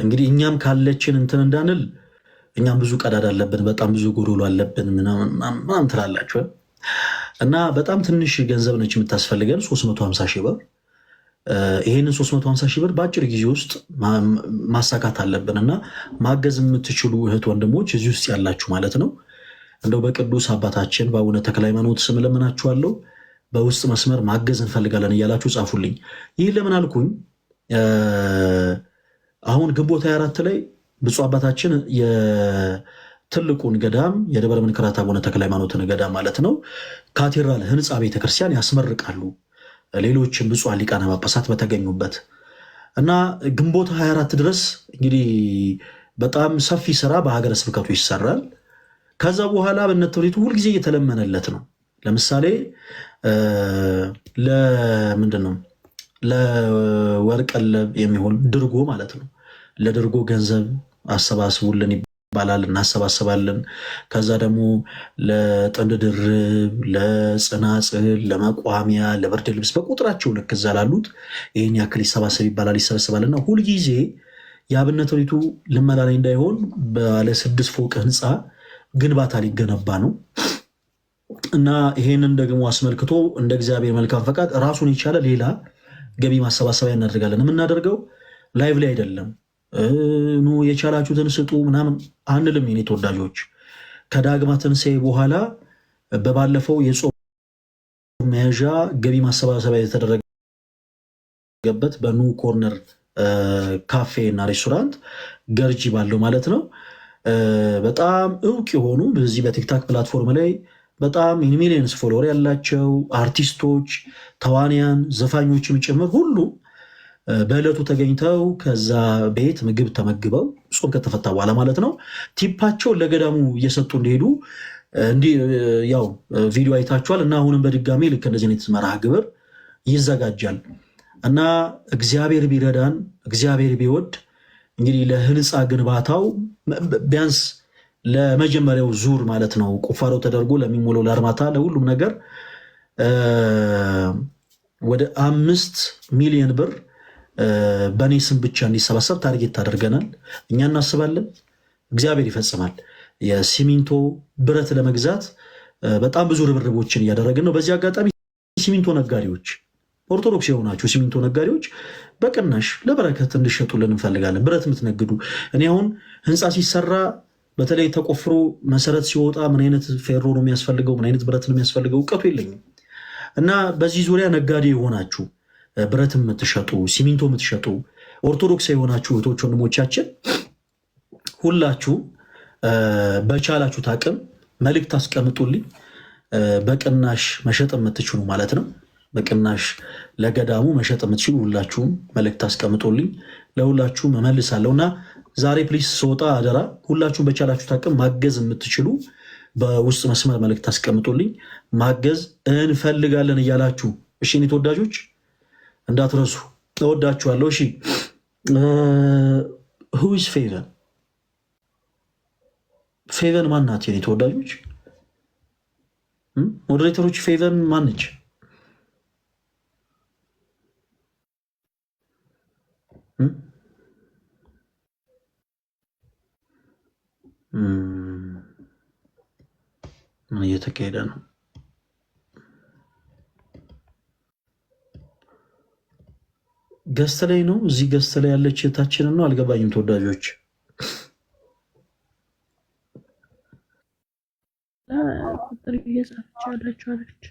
እንግዲህ እኛም ካለችን እንትን እንዳንል እኛም ብዙ ቀዳዳ አለብን፣ በጣም ብዙ ጎዶሎ አለብን ምናምን ትላላችሁ እና በጣም ትንሽ ገንዘብ ነች የምታስፈልገን 350 ሺህ ብር። ይሄንን 350 ሺህ ብር በአጭር ጊዜ ውስጥ ማሳካት አለብን እና ማገዝ የምትችሉ እህት ወንድሞች እዚህ ውስጥ ያላችሁ ማለት ነው እንደው በቅዱስ አባታችን በአቡነ ተክለ ሃይማኖት ስም ለምናችኋለሁ፣ በውስጥ መስመር ማገዝ እንፈልጋለን እያላችሁ ጻፉልኝ። ይህን ለምን አልኩኝ? አሁን ግንቦት 24 ላይ ብፁዕ አባታችን የትልቁን ገዳም የደብረ መንክራት አቡነ ተክለ ሃይማኖትን ገዳም ማለት ነው ካቴድራል ህንፃ ቤተክርስቲያን ያስመርቃሉ። ሌሎችም ብፁዓን ሊቃነ ጳጳሳት በተገኙበት እና ግንቦት 24 ድረስ እንግዲህ በጣም ሰፊ ስራ በሀገረ ስብከቱ ይሰራል። ከዛ በኋላ አብነት ትምህርት ቤቱ ሁልጊዜ እየተለመነለት ነው። ለምሳሌ ለምንድነው ለወርቅ ቀለብ የሚሆን ድርጎ ማለት ነው። ለድርጎ ገንዘብ አሰባስቡልን ይባላል፣ እናሰባስባለን። ከዛ ደግሞ ለጥንድ ድርብ፣ ለጽናጽል፣ ለመቋሚያ፣ ለብርድ ልብስ በቁጥራቸው ልክ እዛ ላሉት ይህን ያክል ይሰባሰብ ይባላል፣ ይሰበስባልና ሁልጊዜ የአብነት ሪቱ ልመና ላይ እንዳይሆን ባለ 6 ፎቅ ህንፃ ግንባታ ሊገነባ ነው እና ይሄንን ደግሞ አስመልክቶ እንደ እግዚአብሔር መልካም ፈቃድ ራሱን የቻለ ሌላ ገቢ ማሰባሰቢያ እናደርጋለን። የምናደርገው ላይቭ ላይ አይደለም። ኑ የቻላችሁትን ስጡ ምናምን አንልም። የኔ ተወዳጆች ከዳግማ ትንሣኤ በኋላ በባለፈው የጾም መያዣ ገቢ ማሰባሰቢያ የተደረገበት በኑ ኮርነር ካፌ እና ሬስቶራንት ገርጂ ባለው ማለት ነው በጣም እውቅ የሆኑ በዚህ በቲክታክ ፕላትፎርም ላይ በጣም ሚሊየንስ ፎሎወር ያላቸው አርቲስቶች፣ ተዋንያን፣ ዘፋኞችም ጭምር ሁሉ በዕለቱ ተገኝተው ከዛ ቤት ምግብ ተመግበው ጾም ከተፈታ በኋላ ማለት ነው ቲፓቸውን ለገዳሙ እየሰጡ እንደሄዱ ያው ቪዲዮ አይታችኋል። እና አሁንም በድጋሚ ልክ እንደዚህ አይነት መርሃ ግብር ይዘጋጃል እና እግዚአብሔር ቢረዳን እግዚአብሔር ቢወድ እንግዲህ ለህንፃ ግንባታው ቢያንስ ለመጀመሪያው ዙር ማለት ነው ቁፋሮ ተደርጎ ለሚሞላው ለአርማታ ለሁሉም ነገር ወደ 5 ሚሊዮን ብር በእኔ ስም ብቻ እንዲሰባሰብ ታርጌት ታደርገናል። እኛ እናስባለን፣ እግዚአብሔር ይፈጽማል። የሲሚንቶ ብረት ለመግዛት በጣም ብዙ ርብርቦችን እያደረግን ነው። በዚህ አጋጣሚ ሲሚንቶ ነጋዴዎች፣ ኦርቶዶክስ የሆናችሁ ሲሚንቶ ነጋዴዎች በቅናሽ ለበረከት እንድሸጡልን እንፈልጋለን። ብረት የምትነግዱ እኔ አሁን ህንፃ ሲሰራ በተለይ ተቆፍሮ መሰረት ሲወጣ ምን አይነት ፌሮ ነው የሚያስፈልገው፣ ምን አይነት ብረት ነው የሚያስፈልገው እውቀቱ የለኝም እና በዚህ ዙሪያ ነጋዴ የሆናችሁ ብረት የምትሸጡ ሲሚንቶ የምትሸጡ ኦርቶዶክስ የሆናችሁ እህቶች ወንድሞቻችን ሁላችሁ በቻላችሁት አቅም መልእክት አስቀምጡልኝ። በቅናሽ መሸጥ የምትችሉ ማለት ነው። በቅናሽ ለገዳሙ መሸጥ የምትችሉ ሁላችሁም መልእክት አስቀምጡልኝ፣ ለሁላችሁም እመልሳለሁ። እና ዛሬ ፕሊስ ስወጣ አደራ ሁላችሁም በቻላችሁት አቅም ማገዝ የምትችሉ በውስጥ መስመር መልእክት አስቀምጡልኝ። ማገዝ እንፈልጋለን እያላችሁ እሺ። እኔ ተወዳጆች እንዳትረሱ፣ እወዳችኋለሁ። እሺ ሁይስ ፌቨን ፌቨን ማናት? የኔ ተወዳጆች ሞዴሬተሮች ፌቨን ማነች? ምን እየተካሄደ ነው? ገስት ላይ ነው። እዚህ ገስት ላይ ያለች የታችንን ነው። አልገባኝም ተወዳጆች። ቁጥር እየጻፈች ያለችው አለች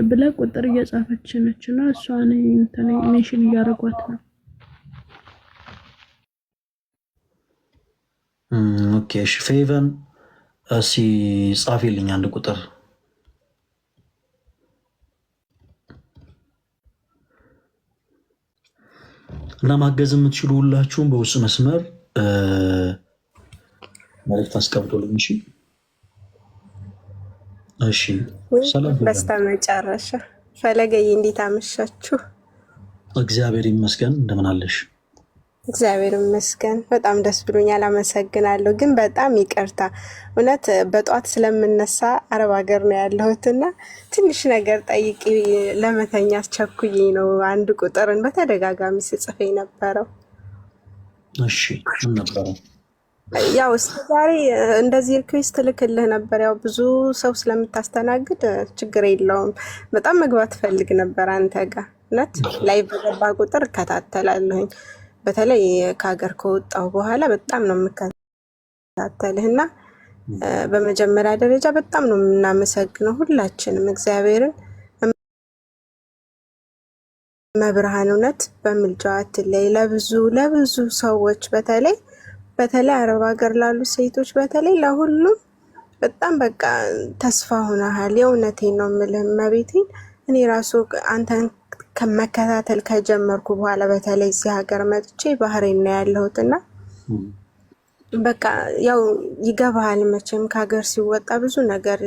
ብላ ቁጥር እየጻፈች ነች እና እሷን ሜንሽን እያደረጓት ነው። ኦኬ እሺ ፌቨን እሺ ጻፊልኝ አንድ ቁጥር እና ማገዝ የምትችሉ ሁላችሁም በውስጥ መስመር መልዕክት አስቀምጡልኝ። እሺ እሺ። ሰላም በስተመጨረሻ ፈለገዬ እንዴት አመሻችሁ? እግዚአብሔር ይመስገን። እንደምን አለሽ? እግዚአብሔር ይመስገን በጣም ደስ ብሎኛል። አመሰግናለሁ። ግን በጣም ይቅርታ እውነት በጧት ስለምነሳ አረብ ሀገር ነው ያለሁትና ትንሽ ነገር ጠይቄ ለመተኛ አስቸኩዬ ነው አንድ ቁጥርን በተደጋጋሚ ስጽፍ የነበረው። እሺ ምን ነበረ? ያው ዛሬ እንደዚህ ሪኩዌስት ልክልህ ነበር። ያው ብዙ ሰው ስለምታስተናግድ ችግር የለውም። በጣም መግባት ፈልግ ነበር አንተ ጋር እውነት ላይ በገባ ቁጥር እከታተላለሁኝ። በተለይ ከሀገር ከወጣሁ በኋላ በጣም ነው የምከታተልህ እና በመጀመሪያ ደረጃ በጣም ነው የምናመሰግነው ሁላችንም እግዚአብሔርን። መብርሃን እውነት በምልጃዋ አትለይ። ለብዙ ሰዎች በተለይ አረብ ሀገር ላሉ ሴቶች በተለይ ለሁሉም በጣም በቃ ተስፋ ሆነሃል። የእውነቴን ነው የምልህ እመቤቴን። እኔ ራሱ አንተን ከመከታተል ከጀመርኩ በኋላ በተለይ እዚህ ሀገር መጥቼ ባህሬን ነው ያለሁትና በቃ ያው ይገባሃል መቼም ከሀገር ሲወጣ ብዙ ነገር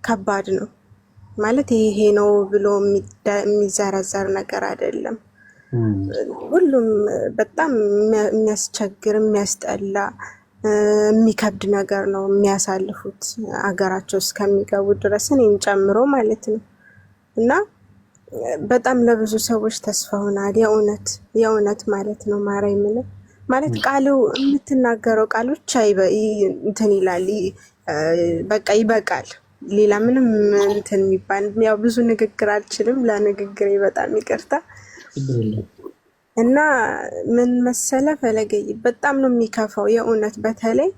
ከባድ ነው ማለት ይሄ ነው ብሎ የሚዘረዘር ነገር አይደለም። ሁሉም በጣም የሚያስቸግር የሚያስጠላ የሚከብድ ነገር ነው የሚያሳልፉት አገራቸው እስከሚገቡ ድረስ እኔን ጨምሮ ማለት ነው። እና በጣም ለብዙ ሰዎች ተስፋ ሆናል። የእውነት ማለት ነው። ማርያምን ማለት ቃሉ የምትናገረው ቃል ብቻ እንትን ይላል። በቃ ይበቃል። ሌላ ምንም እንትን የሚባል ያው ብዙ ንግግር አልችልም። ለንግግሬ በጣም ይቅርታ። እና ምን መሰለ ፈለገይ በጣም ነው የሚከፋው የእውነት በተለይ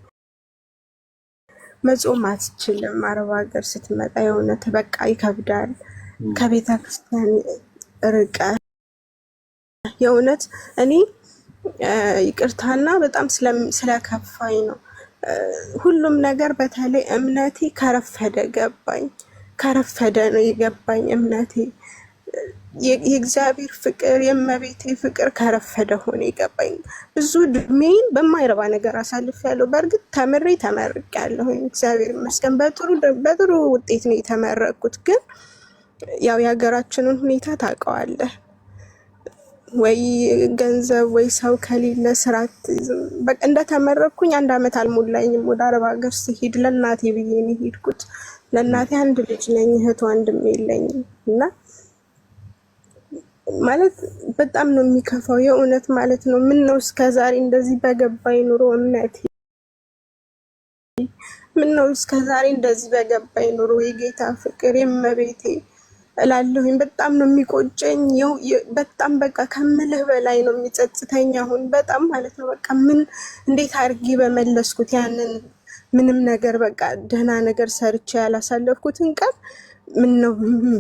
መጾም አትችልም። አረብ ሀገር ስትመጣ የእውነት በቃ ይከብዳል። ከቤተ ክርስቲያን ርቀ የእውነት እኔ ይቅርታና በጣም ስለከፋኝ ነው ሁሉም ነገር። በተለይ እምነቴ ከረፈደ ገባኝ። ከረፈደ ነው የገባኝ እምነቴ የእግዚአብሔር ፍቅር የእመቤቴ ፍቅር ከረፈደ ሆነ የገባኝ። ብዙ እድሜን በማይረባ ነገር አሳልፌያለሁ። በእርግጥ ተመርቄያለሁ፣ እግዚአብሔር ይመስገን በጥሩ ውጤት ነው የተመረቅኩት። ግን ያው የሀገራችንን ሁኔታ ታውቀዋለህ። ወይ ገንዘብ ወይ ሰው ከሌለ ስራት በቃ እንደተመረቅኩኝ 1 ዓመት አልሞላኝም። ወደ አረብ ሀገር ሲሄድ ለእናቴ ብዬ ነው የሄድኩት። ለእናቴ አንድ ልጅ ነኝ፣ እህት ወንድም የለኝም። እና ማለት በጣም ነው የሚከፋው የእውነት ማለት ነው። ምን ነው እስከዛሬ እንደዚህ በገባኝ ኑሮ እምነቴ፣ ምን ነው እስከዛሬ እንደዚህ በገባኝ ኑሮ የጌታ ፍቅር የእመቤቴ እላለሁኝ። በጣም ነው የሚቆጨኝ። በጣም በቃ ከምልህ በላይ ነው የሚጸጽተኝ አሁን በጣም ማለት ነው። በቃ እንዴት አድርጌ በመለስኩት ያንን ምንም ነገር በቃ ደህና ነገር ሰርቼ ያላሳለፍኩትን ቀን ምን ነው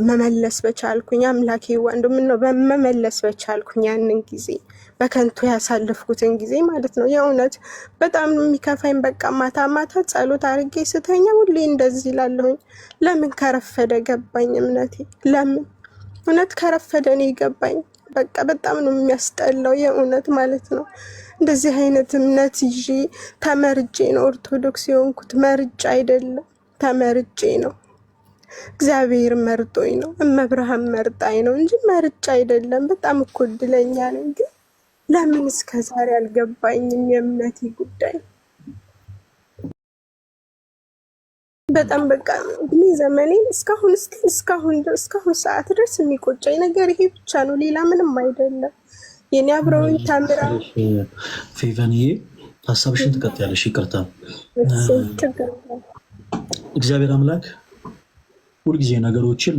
መመለስ በቻልኩኝ። አምላኬ ወንድ ምን ነው በመመለስ በቻልኩኝ ያንን ጊዜ በከንቱ ያሳለፍኩትን ጊዜ ማለት ነው። የእውነት በጣም የሚከፋኝ በቃ ማታ ጸሎት አድርጌ ስተኛ ሁሌ እንደዚህ እላለሁኝ። ለምን ከረፈደ ገባኝ እምነቴ። ለምን እውነት ከረፈደ ነው የገባኝ። በቃ በጣም ነው የሚያስጠላው የእውነት ማለት ነው። እንደዚህ አይነት እምነት ይዤ ተመርጬ ነው ኦርቶዶክስ የሆንኩት። መርጬ አይደለም ተመርጬ ነው። እግዚአብሔር መርጦኝ ነው፣ እመብርሃን መርጣኝ ነው እንጂ መርጬ አይደለም። በጣም እኮ እድለኛ ነኝ። ግን ለምን እስከዛሬ አልገባኝም የእምነቴ ጉዳይ። በጣም በቃ እድሜ ዘመኔን እስካሁን ሰዓት ድረስ የሚቆጨኝ ነገር ይሄ ብቻ ነው፣ ሌላ ምንም አይደለም። የኔ አብረውኝ ታምራ ፌቨንዬ ሀሳብሽን ትቀጥያለሽ። ይቅርታ እግዚአብሔር አምላክ ሁልጊዜ ነገሮችን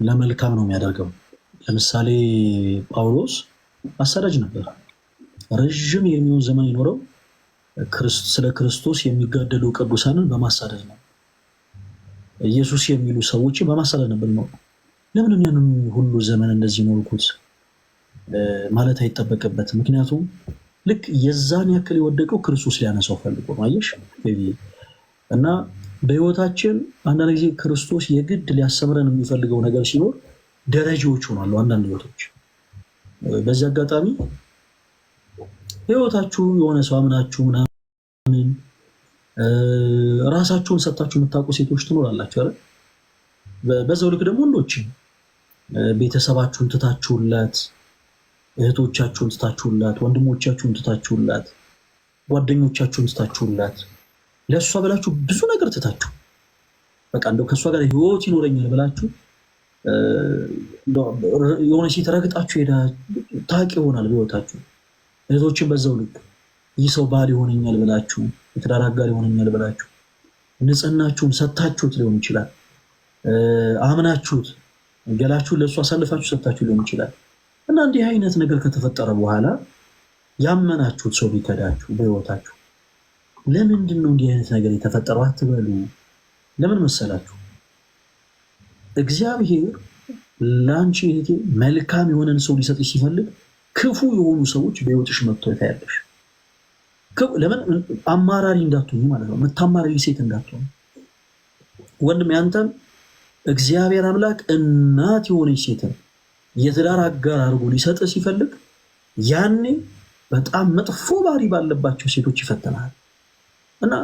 ለመልካም ነው የሚያደርገው። ለምሳሌ ጳውሎስ አሳዳጅ ነበር። ረዥም የሚሆን ዘመን የኖረው ስለ ክርስቶስ የሚጋደሉ ቅዱሳንን በማሳደድ ነው። ኢየሱስ የሚሉ ሰዎችን በማሳደድ ነበር ነው። ለምን ያንን ሁሉ ዘመን እንደዚህ ኖርኩት ማለት አይጠበቅበትም። ምክንያቱም ልክ የዛን ያክል የወደቀው ክርስቶስ ሊያነሳው ፈልጎ ነው። አየሽ እና በህይወታችን አንዳንድ ጊዜ ክርስቶስ የግድ ሊያስተምረን የሚፈልገው ነገር ሲኖር ደረጃዎች ሆናሉ አንዳንድ ህይወቶች። በዚህ አጋጣሚ ህይወታችሁ የሆነ ሰው አምናችሁ ምናምን ራሳችሁን ሰጥታችሁ የምታውቁ ሴቶች ትኖራላችሁ አይደል? በዛው ልክ ደግሞ ወንዶችም ቤተሰባችሁን ትታችሁላት፣ እህቶቻችሁን ትታችሁላት፣ ወንድሞቻችሁን ትታችሁላት፣ ጓደኞቻችሁን ትታችሁላት ለእሷ ብላችሁ ብዙ ነገር ትታችሁ በቃ እንደው ከእሷ ጋር ህይወት ይኖረኛል ብላችሁ የሆነ ሴት ረግጣችሁ ሄዳ ታውቂ ይሆናል በህይወታችሁ። እህቶችን በዛው ልክ ይህ ሰው ባል ይሆነኛል ብላችሁ የትዳር አጋር ይሆነኛል ብላችሁ ንጽህናችሁን ሰጥታችሁት ሊሆን ይችላል። አምናችሁት ገላችሁን ለእሱ አሳልፋችሁ ሰጥታችሁ ሊሆን ይችላል። እና እንዲህ አይነት ነገር ከተፈጠረ በኋላ ያመናችሁት ሰው ቢከዳችሁ በህይወታችሁ ለምንድን ነው እንዲህ አይነት ነገር የተፈጠረው አትበሉ። ለምን መሰላችሁ? እግዚአብሔር ለአንቺ እህቴ መልካም የሆነን ሰው ሊሰጥሽ ሲፈልግ ክፉ የሆኑ ሰዎች በህይወትሽ መጥቶ ታያለሽ። ለምን አማራሪ እንዳትሆኚ ማለት ነው። የምታማራሪ ሴት እንዳትሆኚ። ወንድም ያንተም እግዚአብሔር አምላክ እናት የሆነች ሴትን የትዳር አጋር አድርጎ ሊሰጥ ሲፈልግ ያኔ በጣም መጥፎ ባህሪ ባለባቸው ሴቶች ይፈተናል። እና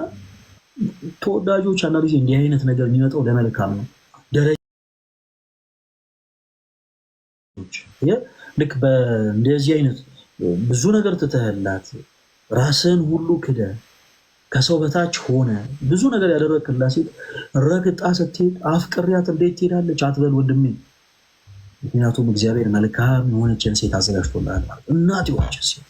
ተወዳጆች አንዳንድ ጊዜ እንዲህ አይነት ነገር የሚመጣው ለመልካም ነው። ልክ በእንደዚህ አይነት ብዙ ነገር ትተህላት ራስን ሁሉ ክደ ከሰው በታች ሆነ ብዙ ነገር ያደረግክላት ሴት ረግጣ ስትሄድ አፍቅሪያት እንዴት ትሄዳለች አትበል ወንድሜ። ምክንያቱም እግዚአብሔር መልካም የሆነችን ሴት አዘጋጅቶልሃል ማለት እናት የሆነችን ሴት።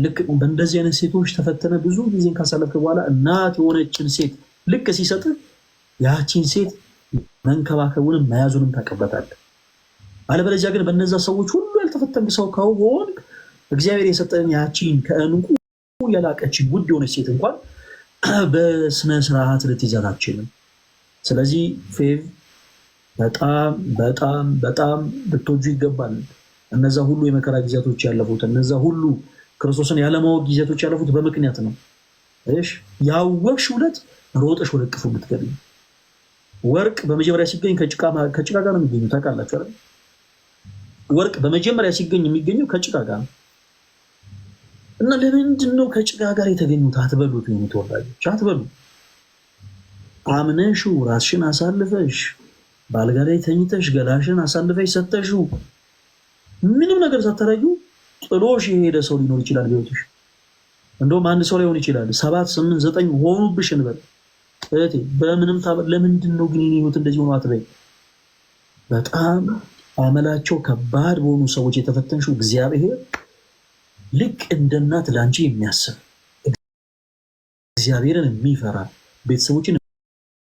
ልክ በእንደዚህ አይነት ሴቶች ተፈተነ ብዙ ጊዜን ካሳለፍክ በኋላ እናት የሆነችን ሴት ልክ ሲሰጥህ ያቺን ሴት መንከባከቡንም መያዙንም ታቀበታለህ። አለበለዚያ ግን በነዛ ሰዎች ሁሉ ያልተፈተንክ ሰው ከሆንክ እግዚአብሔር የሰጠን ያቺን ከእንቁ የላቀችን ውድ የሆነች ሴት እንኳን በስነ ስርዓት ልትይዛት አትችልም። ስለዚህ ፌቭ በጣም በጣም በጣም ልትወጁ ይገባል። እነዛ ሁሉ የመከራ ጊዜያቶች ያለፉት እነዛ ሁሉ ክርስቶስን ያለማወቅ ጊዜያቶች ያለፉት በምክንያት ነው። እሺ ያወቅሽ ሁለት ሮጠሽ ወደ ቅፉ የምትገቢ ወርቅ በመጀመሪያ ሲገኝ ከጭቃ ጋር ነው የሚገኘው። ታውቃላችሁ አይደል? ወርቅ በመጀመሪያ ሲገኝ የሚገኘው ከጭቃ ጋር ነው። እና ለምንድን ነው ከጭቃ ጋር የተገኙት አትበሉት። ተወዳጆች አትበሉ። አምነሽው ራስሽን አሳልፈሽ በአልጋ ላይ ተኝተሽ ገላሽን አሳልፈሽ ሰተሽው ምንም ነገር ሳታረጊው ጥሎሽ የሄደ ሰው ሊኖር ይችላል በህይወትሽ። እንደውም አንድ ሰው ሊሆን ይችላል 7 8 9 ሆኑብሽ እንበል እህቴ። በምንም ለምንድን ነው ግን የኔ ህይወት እንደዚህ ሆኖ አትበይ። በጣም አመላቸው ከባድ በሆኑ ሰዎች የተፈተንሽው እግዚአብሔር ልክ እንደ እናት ላንቺ የሚያስብ እግዚአብሔርን የሚፈራ ቤተሰቦችን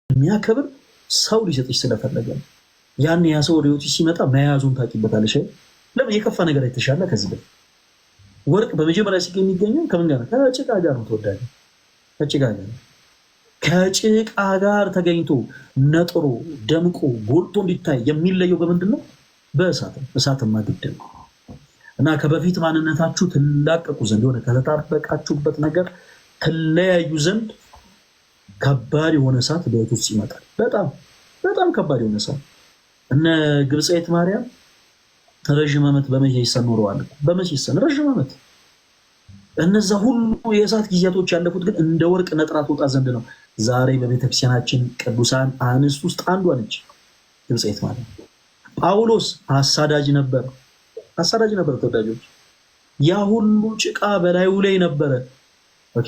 የሚያከብር ሰው ሊሰጥሽ ስለፈለገ ነው። ያን ያ ሰው ወደ ህይወትሽ ሲመጣ መያዙን ታውቂበታለሽ። ለምን የከፋ ነገር አይተሻለ ከዚህ በፊት። ወርቅ በመጀመሪያ ሲገኝ የሚገኘው ከምን ጋር? ከጭቃ ጋር ነው። ተወዳጅ ከጭቃ ጋር ከጭቃ ጋር ተገኝቶ ነጥሮ ደምቆ ጎልቶ እንዲታይ የሚለየው በምንድን ነው? በእሳት። እሳትማ ግድ ነው። እና ከበፊት ማንነታችሁ ትላቀቁ ዘንድ የሆነ ከተጣበቃችሁበት ነገር ትለያዩ ዘንድ ከባድ የሆነ እሳት በህይወት ውስጥ ይመጣል። በጣም በጣም ከባድ የሆነ እሳት። እነ ግብፃዊት ማርያም ረዥም ዓመት በመሲሰን ኖረዋል። በመሲሰን ረዥም ዓመት። እነዛ ሁሉ የእሳት ጊዜያቶች ያለፉት ግን እንደ ወርቅ ነጥራ ትወጣ ዘንድ ነው። ዛሬ በቤተክርስቲያናችን ቅዱሳን አንስት ውስጥ አንዷ ነች ግብፃዊት ማርያም። ጳውሎስ አሳዳጅ ነበር። ተወዳጆች ያ ሁሉ ጭቃ በላዩ ላይ ነበረ። ኦኬ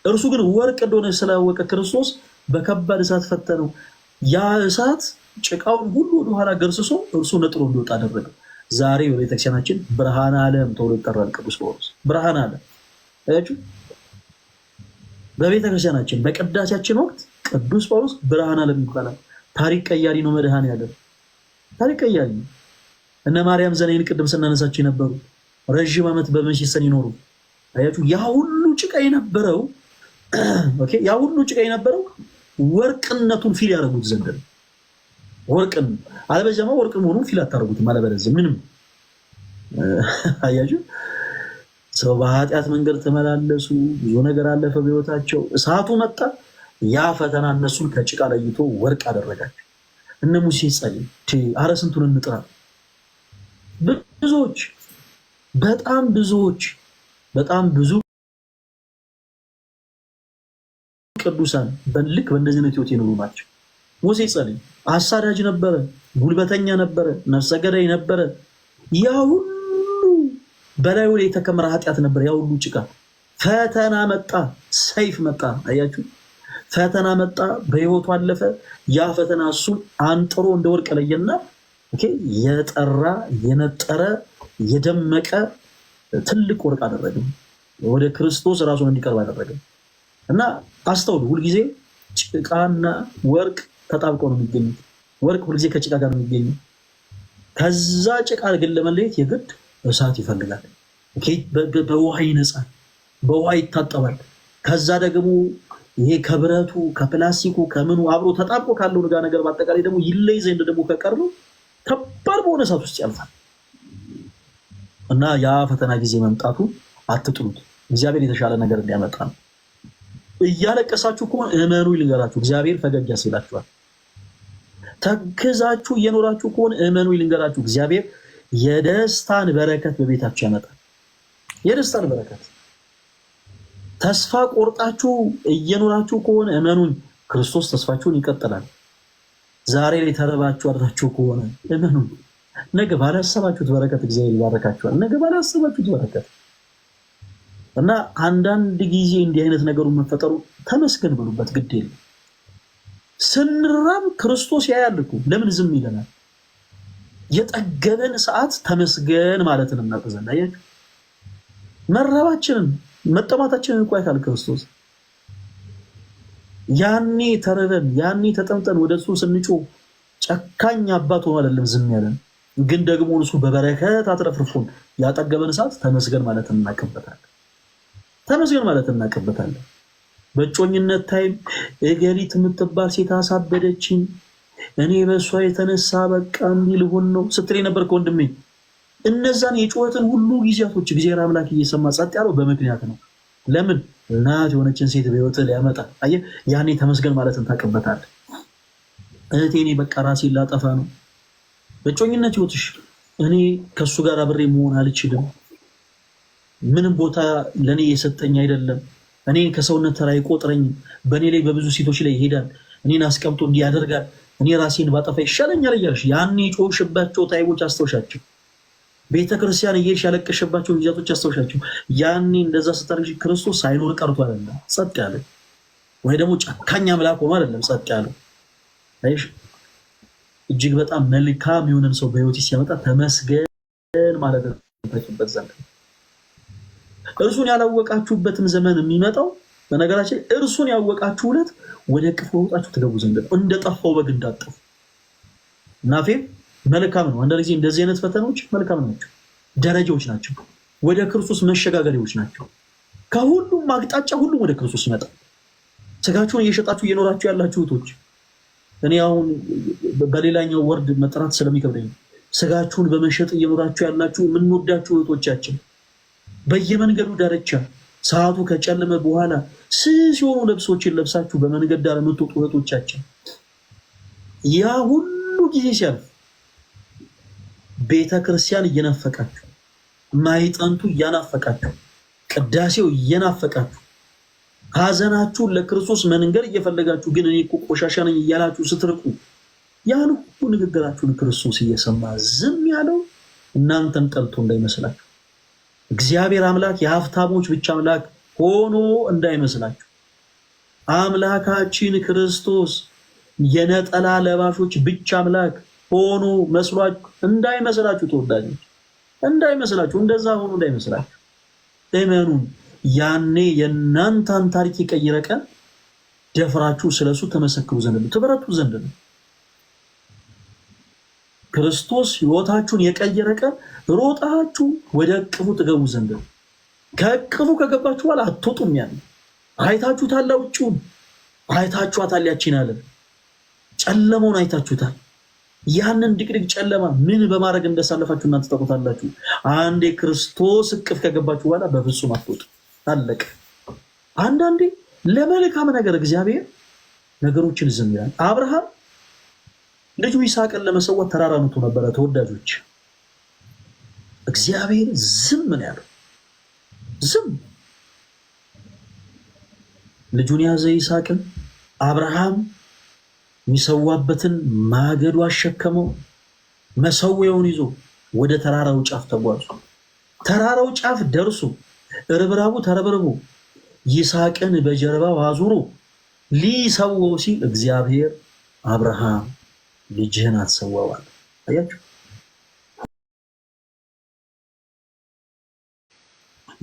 እርሱ ግን ወርቅ እንደሆነ ስላወቀ ክርስቶስ በከባድ እሳት ፈተነው። ያ እሳት ጭቃውን ሁሉ ወደኋላ ገርስሶ እርሱ ነጥሮ እንዲወጣ አደረገ። ዛሬ በቤተክርስቲያናችን ብርሃነ ዓለም ተብሎ ይጠራል ቅዱስ ጳውሎስ። ብርሃነ ዓለም አያችሁ። በቤተክርስቲያናችን በቅዳሴያችን ወቅት ቅዱስ ጳውሎስ ብርሃነ ዓለም ይባላል። ታሪክ ቀያሪ ነው። መድኃኔዓለም ታሪክ ቀያሪ ነው። እነ ማርያም ዘነይን ቅድም ስናነሳቸው የነበሩ ረዥም ዓመት በመሲሰን ይኖሩ አያችሁ። ያ ሁሉ ጭቃ የነበረው ያ ሁሉ ጭቃ የነበረው ወርቅነቱን ፊል ያደረጉት ዘንድ ነው። ወርቅን አለበዚያማ ወርቅ መሆኑን ፊል አታደርጉትም። አለበለዚያ ምንም አያችሁ። ሰው በኃጢአት መንገድ ተመላለሱ፣ ብዙ ነገር አለፈ በህይወታቸው። እሳቱ መጣ። ያ ፈተና እነሱን ከጭቃ ለይቶ ወርቅ አደረጋቸው። እነ ሙሴ ጸልይ አረ ስንቱን እንጥራ። ብዙዎች በጣም ብዙ ቅዱሳን በልክ በእንደዚህ አይነት ህይወት የኖሩ ናቸው። ሙሴ ጸልይ አሳዳጅ ነበረ፣ ጉልበተኛ ነበረ፣ ነፍሰ ገዳይ ነበረ። ያ ሁሉ በላዩ ላይ የተከመረ ኃጢአት ነበር። ያ ሁሉ ጭቃ ፈተና መጣ፣ ሰይፍ መጣ። አያችሁ፣ ፈተና መጣ፣ በህይወቱ አለፈ። ያ ፈተና እሱን አንጥሮ እንደ ወርቅ ለየና የጠራ የነጠረ የደመቀ ትልቅ ወርቅ አደረገ። ወደ ክርስቶስ ራሱን እንዲቀርብ አደረገ። እና አስተውሉ፣ ሁልጊዜ ጭቃና ወርቅ ተጣብቀው ነው የሚገኙት። ወርቅ ሁልጊዜ ከጭቃ ጋር ነው የሚገኘው። ከዛ ጭቃ ግን ለመለየት የግድ እሳት ይፈልጋል። በውሃ ይነጻል፣ በውሃ ይታጠባል። ከዛ ደግሞ ይሄ ከብረቱ ከፕላስቲኩ ከምኑ አብሮ ተጣብቆ ካለው ነገር በአጠቃላይ ደግሞ ይለይ ዘንድ ደግሞ ከቀርበው ከባድ በሆነ እሳት ውስጥ ያልፋል። እና ያ ፈተና ጊዜ መምጣቱ አትጥሉት። እግዚአብሔር የተሻለ ነገር እንዲያመጣ ነው። እያለቀሳችሁ ከሆነ እመኑ ይልንገራችሁ፣ እግዚአብሔር ፈገግ ያስይላችኋል። ተክዛችሁ እየኖራችሁ ከሆነ እመኑ ይልንገራችሁ፣ እግዚአብሔር የደስታን በረከት በቤታችሁ ያመጣል። የደስታን በረከት ተስፋ ቆርጣችሁ እየኖራችሁ ከሆነ እመኑኝ ክርስቶስ ተስፋችሁን ይቀጥላል። ዛሬ ላይ ተረባችሁ አድራችሁ ከሆነ እመኑኝ ነገ ባላሰባችሁት በረከት እግዚአብሔር ይባረካችኋል። ነገ ባላሰባችሁት በረከት እና አንዳንድ ጊዜ እንዲህ አይነት ነገሩ መፈጠሩ ተመስገን ብሉበት፣ ግድ የለም። ስንራብ ክርስቶስ ያያል እኮ ለምን ዝም ይለናል? የጠገበን ሰዓት ተመስገን ማለትን እናውቅ ዘንድ አያችሁ። መራባችንን መጠማታችንን እኮ ያውቃል ክርስቶስ። ያኔ ተርበን ያኔ ተጠምጠን ወደ እሱ ስንጮህ ጨካኝ አባት ሆኖ አይደለም ዝም ያለን፣ ግን ደግሞ እሱ በበረከት አትረፍርፎን ያጠገበን ሰዓት ተመስገን ማለት እናውቅበታለን። ተመስገን ማለት እናውቅበታለን። በጮኝነት ታይም እገሊት የምትባል ሴት አሳበደችኝ፣ እኔ በእሷ የተነሳ በቃ እንዲህ ልሆን ነው ስትል ነበር ከወንድሜ። እነዛን የጩኸትን ሁሉ ጊዜያቶች እግዚአብሔር አምላክ እየሰማ ጸጥ ያለው በምክንያት ነው። ለምን? እናት የሆነችን ሴት በህይወት ሊያመጣ አየህ። ያኔ ተመስገን ማለትን ታውቅበታለህ። እህቴ እኔ በቃ ራሴን ላጠፋ ነው፣ በጮኝነት ህይወትሽ እኔ ከእሱ ጋር አብሬ መሆን አልችልም፣ ምንም ቦታ ለእኔ የሰጠኝ አይደለም፣ እኔን ከሰውነት ተራ አይቆጥረኝም፣ በእኔ ላይ በብዙ ሴቶች ላይ ይሄዳል፣ እኔን አስቀምጦ እንዲህ ያደርጋል፣ እኔ ራሴን ባጠፋ ይሻለኛል እያልሽ ያኔ ጮህሽባቸው ታይቦች አስተውሻቸው። ቤተክርስቲያን እየሄድሽ ያለቀሽባቸው ጊዜያቶች አስተውሻቸው። ያኔ እንደዛ ስታደርጊ ክርስቶስ ሳይኖር ቀርቶ አይደለም ጸጥ ያለ፣ ወይ ደግሞ ጨካኝ አምላክ ሆኖ አይደለም ጸጥ ያለ። አይሽ እጅግ በጣም መልካም የሆነን ሰው በህይወት ሲያመጣ ተመስገን ማለት ተጠቅበት ዘንድ እርሱን ያላወቃችሁበትም ዘመን የሚመጣው በነገራችን እርሱን ያወቃችሁ ዕለት ወደ ቅፍ ወጣችሁ ትገቡ ዘንድ ነው። እንደጠፋው በግ እንዳጠፉ ናፌ መልካም ነው። አንዳንድ ጊዜ እንደዚህ አይነት ፈተናዎች መልካም ናቸው፣ ደረጃዎች ናቸው፣ ወደ ክርስቶስ መሸጋገሪያዎች ናቸው። ከሁሉም አቅጣጫ ሁሉም ወደ ክርስቶስ ይመጣል። ስጋችሁን እየሸጣችሁ እየኖራችሁ ያላችሁ እህቶች፣ እኔ አሁን በሌላኛው ወርድ መጥራት ስለሚከብደኝ ስጋችሁን በመሸጥ እየኖራችሁ ያላችሁ የምንወዳችሁ እህቶቻችን፣ በየመንገዱ ዳርቻ ሰዓቱ ከጨለመ በኋላ ስስ የሆኑ ልብሶችን ለብሳችሁ በመንገድ ዳር የምትወጡ እህቶቻችን፣ ያ ሁሉ ጊዜ ሲያልፍ ቤተክርስቲያን እየናፈቃችሁ፣ ማይጠንቱ እያናፈቃችሁ፣ ቅዳሴው እየናፈቃችሁ፣ ሀዘናችሁን ለክርስቶስ መንገር እየፈለጋችሁ ግን እኔ እኮ ቆሻሻ ነኝ እያላችሁ ስትርቁ ያን ሁሉ ንግግራችሁን ክርስቶስ እየሰማ ዝም ያለው እናንተን ጠልቶ እንዳይመስላችሁ፣ እግዚአብሔር አምላክ የሀብታሞች ብቻ አምላክ ሆኖ እንዳይመስላችሁ፣ አምላካችን ክርስቶስ የነጠላ ለባሾች ብቻ አምላክ ሆኖ መስሏችሁ እንዳይመስላችሁ፣ ተወዳጆች እንዳይመስላችሁ፣ እንደዛ ሆኖ እንዳይመስላችሁ። እመኑን፣ ያኔ የእናንተን ታሪክ የቀየረ ቀን ደፍራችሁ ስለሱ ተመሰክሩ ዘንድ ነው፣ ትበረቱ ዘንድ ነው። ክርስቶስ ህይወታችሁን የቀየረ ቀን ሮጣችሁ ወደ እቅፉ ትገቡ ዘንድ ነው። ከእቅፉ ከገባችሁ በኋላ አትወጡም። ያን አይታችሁታል፣ ውጭውን አይታችኋታል፣ ያቺን ዓለም ጨለማውን አይታችሁታል። ያንን ድቅድቅ ጨለማ ምን በማድረግ እንደሳለፋችሁ እናንተ ታውቁታላችሁ። አንዴ ክርስቶስ እቅፍ ከገባችሁ በኋላ በፍጹም አትወጡ። አለቀ። አንዳንዴ ለመልካም ነገር እግዚአብሔር ነገሮችን ዝም ይላል። አብርሃም ልጁ ይስሐቅን ለመሰዋት ተራራ ወጥቶ ነበረ። ተወዳጆች እግዚአብሔር ዝም ነው ያለው። ዝም ልጁን ያዘ ይስሐቅን። አብርሃም የሚሰዋበትን ማገዱ አሸከመው። መሰዊያውን ይዞ ወደ ተራራው ጫፍ ተጓዙ። ተራራው ጫፍ ደርሶ ርብራቡ ተረብርቦ ይስሐቅን በጀርባው አዙሮ ሊሰዋው ሲል እግዚአብሔር አብርሃም ልጅህን አትሰዋዋል። አያችሁ፣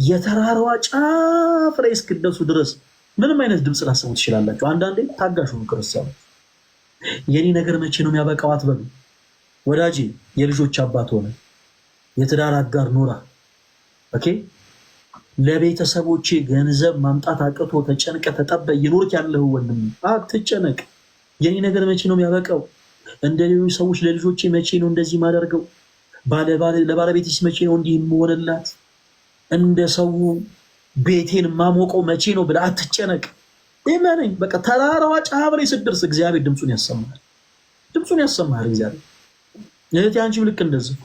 የተራራዋ ጫፍ ላይ እስክደርሱ ድረስ ምንም አይነት ድምፅ ላሰሙ ትችላላችሁ። አንዳንዴ ታጋሹ ክርስቲያኖች የኔ ነገር መቼ ነው የሚያበቃው አትበሉ። ወዳጄ የልጆች አባት ሆነ፣ የትዳር አጋር ኖራ፣ ኦኬ፣ ለቤተሰቦቼ ገንዘብ ማምጣት አቅቶ ተጨንቀ ተጠበ እየኖርክ ያለው ወንድም አትጨነቅ። የኔ ነገር መቼ ነው የሚያበቃው? እንደ ሌሎች ሰዎች ለልጆቼ መቼ ነው እንደዚህ ማደርገው? ለባለቤቴስ መቼ ነው እንዲህ የምሆንላት? እንደ ሰው ቤቴን ማሞቀው መቼ ነው ብለህ አትጨነቅ። እመነኝ፣ በቃ ተራራዋ ጫፍ ላይ ስትደርስ እግዚአብሔር ድምፁን ያሰማሃል። ድምፁን ያሰማሃል እግዚአብሔር። እህቴ አንቺም ልክ እንደዚህ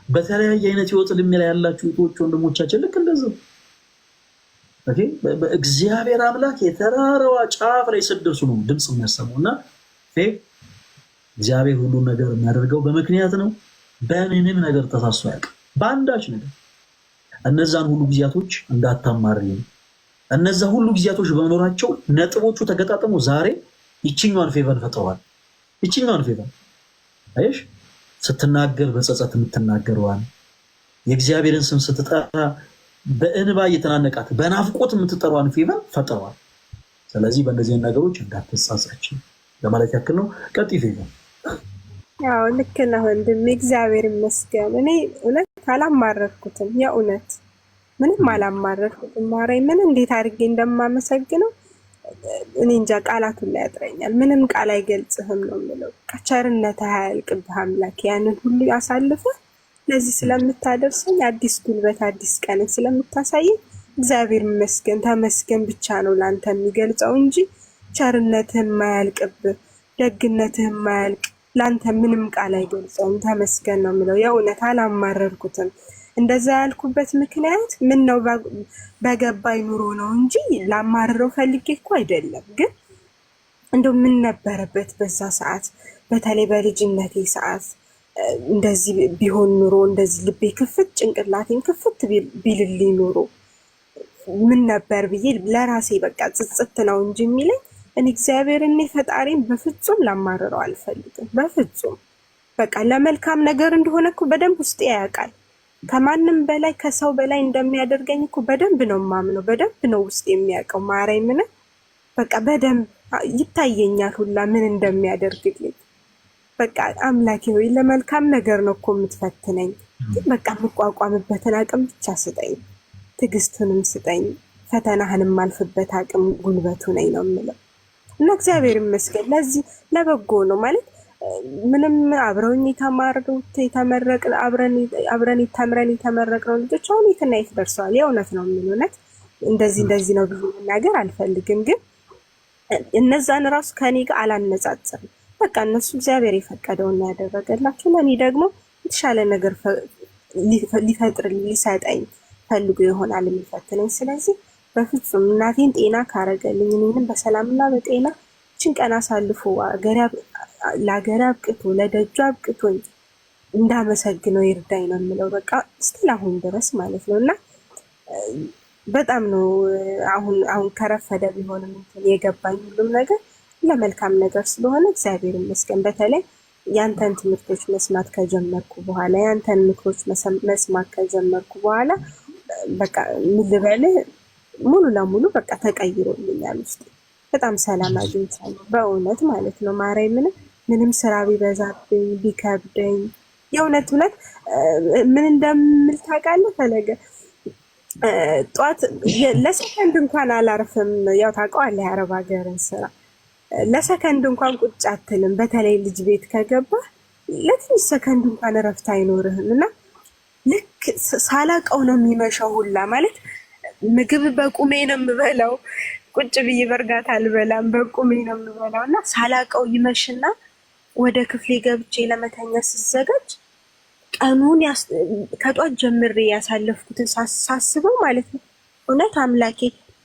በተለያየ አይነት ህይወት ልምላ ያላችሁ እህቶች ወንድሞቻችን ልክ እንደዚህ ኦኬ በእግዚአብሔር አምላክ የተራራዋ ጫፍ ላይ ስትደርሱ ነው ድምጽ የሚያሰሙና እግዚአብሔር ሁሉ ነገር የሚያደርገው በምክንያት ነው። በምንም ነገር ተሳስቶ ያውቅ በአንዳች ነገር እነዛን ሁሉ ጊዜያቶች እንዳታማርኝ እነዛ ሁሉ ጊዜያቶች በመኖራቸው ነጥቦቹ ተገጣጥመው ዛሬ ይችኛዋን ፌቨን ፈጥረዋል። ይችኛዋን ፌቨን አይሽ ስትናገር በጸጸት የምትናገረዋል የእግዚአብሔርን ስም ስትጠራ በእንባ እየተናነቃት በናፍቆት የምትጠራዋን ፌቨን ፈጥረዋል። ስለዚህ በእነዚህ ነገሮች እንዳትሳሳች ለማለት ያክል ነው። ቀጥይ ፌቨን። ያው ልክ ነህ ወንድሜ፣ እግዚአብሔር ይመስገን። እኔ እውነት አላማረርኩትም፣ የእውነት ምንም አላማረርኩትም። ማረኝ ምን እንዴት አድርጌ እንደማመሰግነው እኔ እንጃ፣ ቃላቱን ላይ ያጥረኛል። ምንም ቃል አይገልጽህም ነው የምለው። ቸርነትህ አያልቅብህ አምላክ፣ ያንን ሁሉ አሳልፈህ ለዚህ ስለምታደርሰኝ አዲስ ጉልበት አዲስ ቀንን ስለምታሳየኝ እግዚአብሔር ይመስገን። ተመስገን ብቻ ነው ላንተ የሚገልጸው እንጂ ቸርነትህ የማያልቅብህ ደግነትህ የማያልቅ ላንተ ምንም ቃል አይገልጸውም። ተመስገን ነው የምለው። የእውነት አላማረርኩትም። እንደዛ ያልኩበት ምክንያት ምን ነው በገባኝ ኑሮ ነው እንጂ ላማረረው ፈልጌ እኮ አይደለም። ግን እንደው ምን ነበረበት በዛ ሰዓት በተለይ በልጅነቴ ሰዓት እንደዚህ ቢሆን ኑሮ እንደዚህ ልቤ ክፍት ጭንቅላቴን ክፍት ቢልልኝ ኑሮ ምን ነበር ብዬ ለራሴ በቃ ጽጽት ነው እንጂ የሚለኝ እኔ እግዚአብሔር እኔ ፈጣሪን በፍጹም ላማረረው አልፈልግም። በፍጹም በቃ ለመልካም ነገር እንደሆነ እኮ በደንብ ውስጤ ያውቃል። ከማንም በላይ ከሰው በላይ እንደሚያደርገኝ እኮ በደንብ ነው የማምነው። በደንብ ነው ውስጥ የሚያውቀው። ማረኝ ምን በቃ በደንብ ይታየኛል ሁላ ምን እንደሚያደርግልኝ። በቃ አምላኬ ሆይ ለመልካም ነገር ነው እኮ የምትፈትነኝ። በቃ የምቋቋምበትን አቅም ብቻ ስጠኝ፣ ትዕግስቱንም ስጠኝ፣ ፈተናህንም ማልፍበት አቅም ጉልበቱ ነኝ ነው የምለው። እና እግዚአብሔር ይመስገን ለዚህ ለበጎ ነው ማለት ምንም አብረውኝ የተማሩት የተመረቅን አብረን ተምረን የተመረቅነው ልጆች አሁን የትና የት ደርሰዋል። የእውነት ነው የምልህ። እውነት እንደዚህ ነው ብዙ ነገር አልፈልግም፣ ግን እነዛን ራሱ ከኔ ጋር አላነጻጽርም። በቃ እነሱ እግዚአብሔር የፈቀደውና ያደረገላቸው ለኔ ደግሞ የተሻለ ነገር ሊፈጥር ሊሰጠኝ ፈልጎ ይሆናል የሚፈትነኝ። ስለዚህ በፍጹም እናቴን ጤና ካረገልኝ እኔንም በሰላምና በጤና ችን ቀን አሳልፎ ለሀገር አብቅቶ ለደጁ አብቅቶኝ እንዳመሰግነው ይርዳኝ ነው የምለው። በቃ እስቲል አሁን ድረስ ማለት ነው። እና በጣም ነው አሁን ከረፈደ ቢሆንም የገባኝ ሁሉም ነገር ለመልካም ነገር ስለሆነ እግዚአብሔር ይመስገን። በተለይ ያንተን ትምህርቶች መስማት ከጀመርኩ በኋላ ያንተን ምክሮች መስማት ከጀመርኩ በኋላ በቃ ምን ልበልህ ሙሉ ለሙሉ በቃ ተቀይሮልኛል። ውስጥ በጣም ሰላም አግኝቻለሁ በእውነት ማለት ነው። ማርያም ምንም ስራ ቢበዛብኝ ቢከብደኝ የእውነት ምን እንደምል ታውቃለህ ፈለገ? ጠዋት ለሰከንድ እንኳን አላርፍም። ያው ታውቀዋለህ የአረብ ሀገርን ስራ ለሰከንድ እንኳን ቁጭ አትልም። በተለይ ልጅ ቤት ከገባ ለትንሽ ሰከንድ እንኳን እረፍት አይኖርህም። እና ልክ ሳላቀው ነው የሚመሻው ሁላ ማለት ምግብ በቁሜ ነው የምበላው። ቁጭ ብዬ በእርጋታ አልበላም፣ በቁሜ ነው የምበላው። እና ሳላቀው ይመሽና ወደ ክፍሌ ገብቼ ለመተኛ ስዘጋጅ ቀኑን ከጧት ጀምሬ ያሳለፍኩትን ሳስበው ማለት ነው እውነት አምላኬ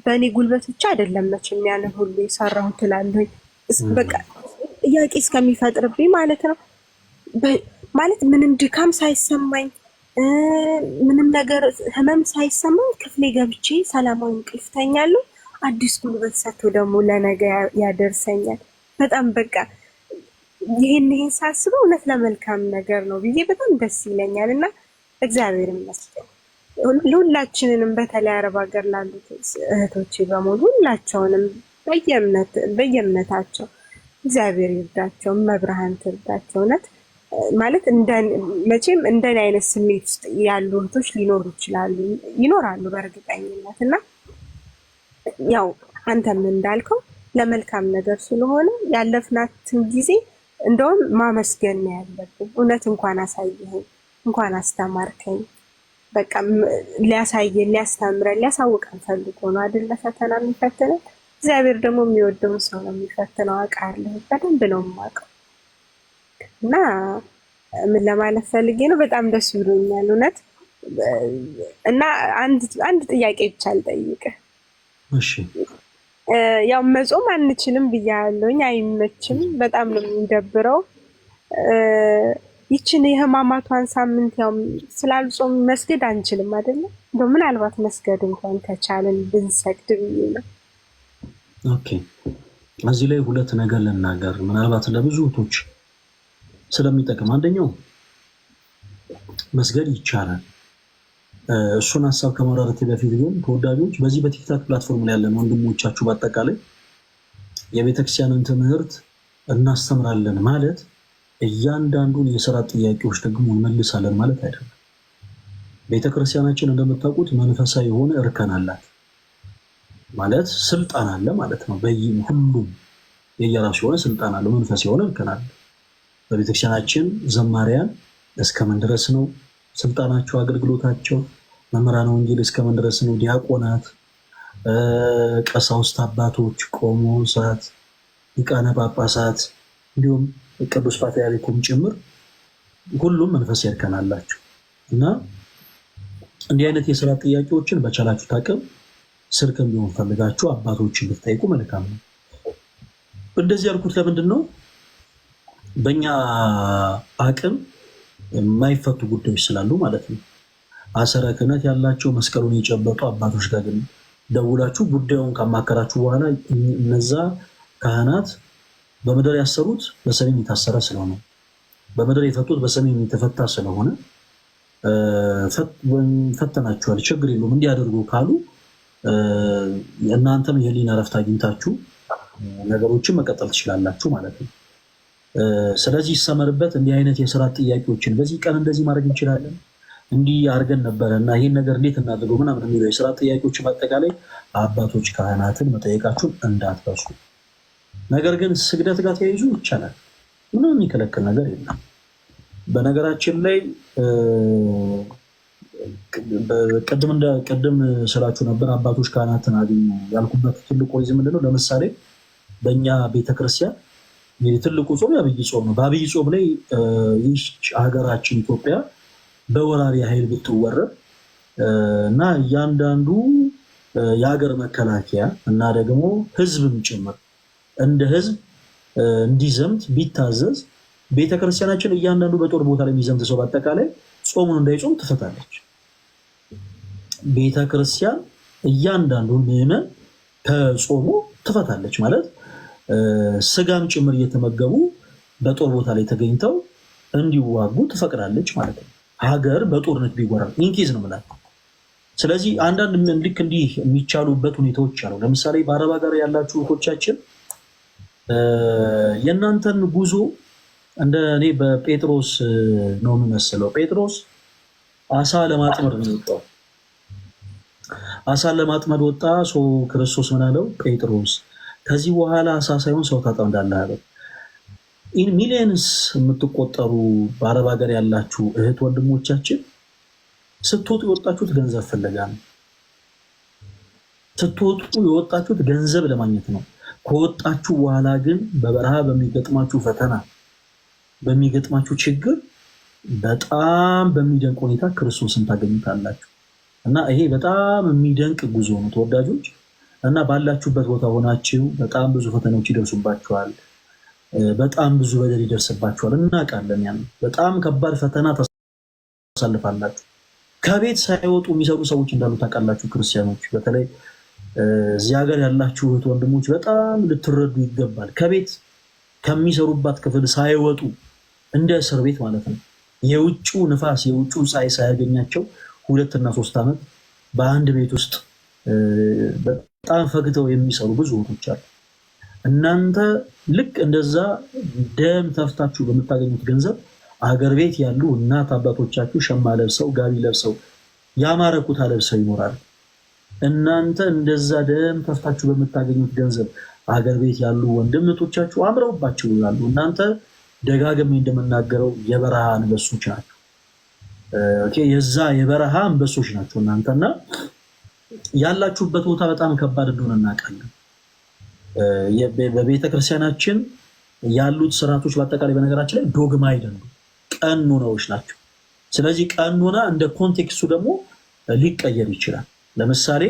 በእኔ ጉልበት ብቻ አይደለም መቼም ያንን ሁሉ የሰራሁት እላለሁ። በቃ ጥያቄ እስከሚፈጥርብኝ ማለት ነው። ማለት ምንም ድካም ሳይሰማኝ ምንም ነገር ህመም ሳይሰማኝ ክፍሌ ገብቼ ሰላማዊ እንቅልፍ ተኛለሁ። አዲስ ጉልበት ሰጥቶ ደግሞ ለነገ ያደርሰኛል። በጣም በቃ ይህን ሳስበው እውነት ለመልካም ነገር ነው ብዬ በጣም ደስ ይለኛል። እና እግዚአብሔር ይመስገን ለሁላችንንም በተለይ አረብ ሀገር ላሉት እህቶቼ በሙሉ ሁላቸውንም በየእምነታቸው እግዚአብሔር ይርዳቸው፣ መብርሃን ትርዳቸው። እውነት ማለት መቼም እንደኔ አይነት ስሜት ውስጥ ያሉ እህቶች ይኖራሉ በእርግጠኝነት። እና ያው አንተም እንዳልከው ለመልካም ነገር ስለሆነ ያለፍናትን ጊዜ እንደውም ማመስገን ነው ያለብን። እውነት እንኳን አሳየኸኝ፣ እንኳን አስተማርከኝ። በቃ ሊያሳየን ሊያስተምረን ሊያሳውቀን ፈልጎ ነው አይደለ ፈተና የሚፈትነን። እግዚአብሔር ደግሞ የሚወደውን ሰው ነው የሚፈትነው። አውቃለሁ፣ በደንብ ነው የማውቀው። እና ምን ለማለት ፈልጌ ነው፣ በጣም ደስ ብሎኛል እውነት። እና አንድ ጥያቄ ብቻ ልጠይቅህ። እሺ። ያው መጾም አንችልም ብያለሁኝ፣ አይመችም፣ በጣም ነው የሚደብረው። ይችን የህማማቷን ሳምንት ያው ስላልጾም መስገድ አንችልም አይደለም? እንደው ምናልባት መስገድ እንኳን ከቻለን ብንሰግድ ብዬ ነው። ኦኬ፣ እዚህ ላይ ሁለት ነገር ልናገር፣ ምናልባት ለብዙ እህቶች ስለሚጠቅም። አንደኛው መስገድ ይቻላል። እሱን ሀሳብ ከማውራቴ በፊት ግን ተወዳጆች፣ በዚህ በቲክታክ ፕላትፎርም ላይ ያለን ወንድሞቻችሁ በአጠቃላይ የቤተክርስቲያንን ትምህርት እናስተምራለን ማለት እያንዳንዱን የስራ ጥያቄዎች ደግሞ እንመልሳለን ማለት አይደለም። ቤተክርስቲያናችን እንደምታውቁት መንፈሳዊ የሆነ እርከን አላት፣ ማለት ስልጣን አለ ማለት ነው። ሁሉም የየራሱ የሆነ ስልጣን አለው፣ መንፈስ የሆነ እርከን አለ። በቤተክርስቲያናችን ዘማሪያን እስከምን ድረስ ነው ስልጣናቸው፣ አገልግሎታቸው? መምህራን ወንጌል እስከምን ድረስ ነው? ዲያቆናት፣ ቀሳውስት አባቶች፣ ቆሞሳት፣ ሊቃነ ጳጳሳት እንዲሁም ቅዱስ ፓትርያርኩም ጭምር ሁሉም መንፈስ እርከን አላቸው እና እንዲህ አይነት የስራ ጥያቄዎችን በቻላችሁ ታቅም ስልክም ቢሆን ፈልጋችሁ አባቶችን ብትጠይቁ መልካም ነው። እንደዚህ ያልኩት ለምንድን ነው? በእኛ አቅም የማይፈቱ ጉዳዮች ስላሉ ማለት ነው። አሰረ ክህነት ያላቸው መስቀሉን የጨበጡ አባቶች ጋር ግን ደውላችሁ ጉዳዩን ካማከራችሁ በኋላ እነዛ ካህናት በምድር ያሰሩት በሰሜን የታሰረ ስለሆነ፣ በምድር የፈቱት በሰሜን የተፈታ ስለሆነ ፈተናችኋል፣ ችግር የለውም እንዲያደርጉ ካሉ እናንተም የህሊና እረፍት አግኝታችሁ ነገሮችን መቀጠል ትችላላችሁ ማለት ነው። ስለዚህ ይሰመርበት። እንዲህ አይነት የስራ ጥያቄዎችን በዚህ ቀን እንደዚህ ማድረግ እንችላለን፣ እንዲህ አድርገን ነበረ እና ይህን ነገር እንዴት እናድርገው ምናምን የሚለው የስራ ጥያቄዎችን በአጠቃላይ አባቶች ካህናትን መጠየቃችሁን እንዳትረሱ። ነገር ግን ስግደት ጋር ተያይዞ ይቻላል፣ ምንም የሚከለክል ነገር የለም። በነገራችን ላይ ቅድም ስላችሁ ነበር አባቶች ካህናትን አግኙ ያልኩበት ትልቁ ሪዝም ምንድነው? ለምሳሌ በእኛ ቤተክርስቲያን ትልቁ ጾም የአብይ ጾም ነው። በአብይ ጾም ላይ ይህች ሀገራችን ኢትዮጵያ በወራሪ ኃይል ብትወረድ እና እያንዳንዱ የሀገር መከላከያ እና ደግሞ ህዝብም ጭምር እንደ ህዝብ እንዲዘምት ቢታዘዝ ቤተክርስቲያናችን እያንዳንዱ በጦር ቦታ ላይ የሚዘምት ሰው በአጠቃላይ ጾሙን እንዳይጾም ትፈታለች። ቤተክርስቲያን እያንዳንዱ ምዕመን ከጾሙ ትፈታለች ማለት ስጋም ጭምር እየተመገቡ በጦር ቦታ ላይ ተገኝተው እንዲዋጉ ትፈቅዳለች ማለት ነው። ሀገር በጦርነት ቢወራ ኢንኬዝ ነው ማለት። ስለዚህ አንዳንድ ልክ እንዲህ የሚቻሉበት ሁኔታዎች አሉ። ለምሳሌ በአረብ ሀገር ያላችሁ እህቶቻችን የእናንተን ጉዞ እንደ እኔ በጴጥሮስ ነው የሚመስለው። ጴጥሮስ አሳ ለማጥመድ ነው የወጣው። አሳን ለማጥመድ ወጣ። ክርስቶስ ምን አለው? ጴጥሮስ ከዚህ በኋላ አሳ ሳይሆን ሰው ታጠምዳለህ አለው። ኢን ሚሊየንስ የምትቆጠሩ በአረብ ሀገር ያላችሁ እህት ወንድሞቻችን ስትወጡ የወጣችሁት ገንዘብ ፍለጋ ነው። ስትወጡ የወጣችሁት ገንዘብ ለማግኘት ነው። ከወጣችሁ በኋላ ግን በበረሃ በሚገጥማችሁ ፈተና፣ በሚገጥማችሁ ችግር በጣም በሚደንቅ ሁኔታ ክርስቶስን ታገኙታላችሁ እና ይሄ በጣም የሚደንቅ ጉዞ ነው ተወዳጆች። እና ባላችሁበት ቦታ ሆናችሁ በጣም ብዙ ፈተናዎች ይደርሱባችኋል። በጣም ብዙ በደል ይደርስባችኋል። እናውቃለን። ያን በጣም ከባድ ፈተና ታሳልፋላችሁ። ከቤት ሳይወጡ የሚሰሩ ሰዎች እንዳሉ ታውቃላችሁ። ክርስቲያኖች በተለይ እዚህ ሀገር ያላችሁ እህት ወንድሞች በጣም ልትረዱ ይገባል። ከቤት ከሚሰሩባት ክፍል ሳይወጡ እንደ እስር ቤት ማለት ነው። የውጭው ንፋስ የውጭው ፀሐይ ሳያገኛቸው 2 እና 3 ዓመት በአንድ ቤት ውስጥ በጣም ፈግተው የሚሰሩ ብዙ እህቶች አሉ። እናንተ ልክ እንደዛ ደም ተፍታችሁ በምታገኙት ገንዘብ አገር ቤት ያሉ እናት አባቶቻችሁ ሸማ ለብሰው ጋቢ ለብሰው ያማረ ኩታ ለብሰው ይኖራሉ። እናንተ እንደዛ ደም ተፍታችሁ በምታገኙት ገንዘብ አገር ቤት ያሉ ወንድም እህቶቻችሁ አምረውባቸው ይላሉ። እናንተ ደጋግሜ እንደምናገረው የበረሃ አንበሶች ናቸው። የዛ የበረሃ አንበሶች ናቸው እናንተና ያላችሁበት ቦታ በጣም ከባድ እንደሆነ እናውቃለን። በቤተክርስቲያናችን ያሉት ስርዓቶች በአጠቃላይ በነገራችን ላይ ዶግማ አይደሉም፣ ቀኖናዎች ናቸው። ስለዚህ ቀኖና እንደ ኮንቴክስቱ ደግሞ ሊቀየር ይችላል። ለምሳሌ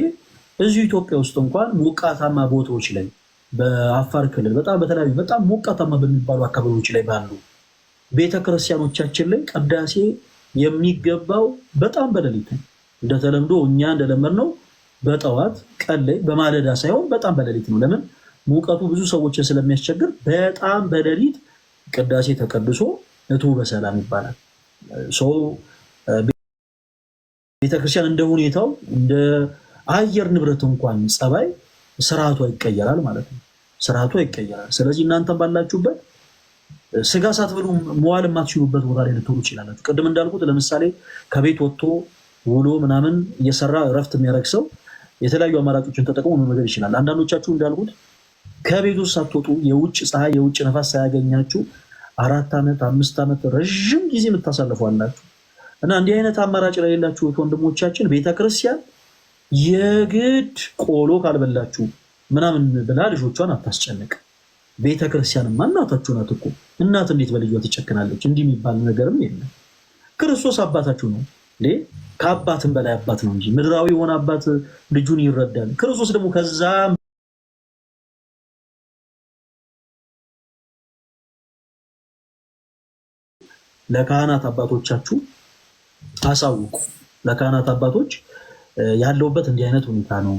እዚሁ ኢትዮጵያ ውስጥ እንኳን ሞቃታማ ቦታዎች ላይ በአፋር ክልል በተለያዩ በጣም ሞቃታማ በሚባሉ አካባቢዎች ላይ ባሉ ቤተክርስቲያኖቻችን ላይ ቅዳሴ የሚገባው በጣም በሌሊት ነው። እንደተለምዶ እኛ እንደለመድነው በጠዋት ቀን ላይ በማለዳ ሳይሆን በጣም በሌሊት ነው። ለምን? ሙቀቱ ብዙ ሰዎችን ስለሚያስቸግር በጣም በሌሊት ቅዳሴ ተቀድሶ እቱ በሰላም ይባላል። ቤተክርስቲያን እንደ ሁኔታው እንደ አየር ንብረት እንኳን ጸባይ ስርዓቷ ይቀየራል ማለት ነው። ስርዓቷ ይቀየራል። ስለዚህ እናንተም ባላችሁበት ስጋ ሳትበሉ መዋል የማትችሉበት ቦታ ላይ ልትሆኑ ይችላላችሁ። ቅድም እንዳልኩት ለምሳሌ ከቤት ወጥቶ ውሎ ምናምን እየሰራ እረፍት የሚያደርግ ሰው የተለያዩ አማራጮችን ተጠቅሞ መመገብ ይችላል። አንዳንዶቻችሁ እንዳልኩት ከቤት ውስጥ ሳትወጡ የውጭ ፀሐይ የውጭ ነፋስ ሳያገኛችሁ 4 ዓመት 5 ዓመት ረዥም ጊዜ የምታሳልፉ አላችሁ እና እንዲህ አይነት አማራጭ ላይ የሌላችሁ ወንድሞቻችን ቤተክርስቲያን የግድ ቆሎ ካልበላችሁ ምናምን ብላ ልጆቿን አታስጨንቅ። ቤተክርስቲያንማ እናታችሁ ናት እኮ። እናት እንዴት በልጇ ትጨክናለች? እንዲህ የሚባል ነገርም የለም። ክርስቶስ አባታችሁ ነው። ከአባትም በላይ አባት ነው እንጂ ምድራዊ የሆነ አባት ልጁን ይረዳል። ክርስቶስ ደግሞ ከዛ ለካህናት አባቶቻችሁ አሳውቁ። ለካህናት አባቶች ያለውበት እንዲህ አይነት ሁኔታ ነው፣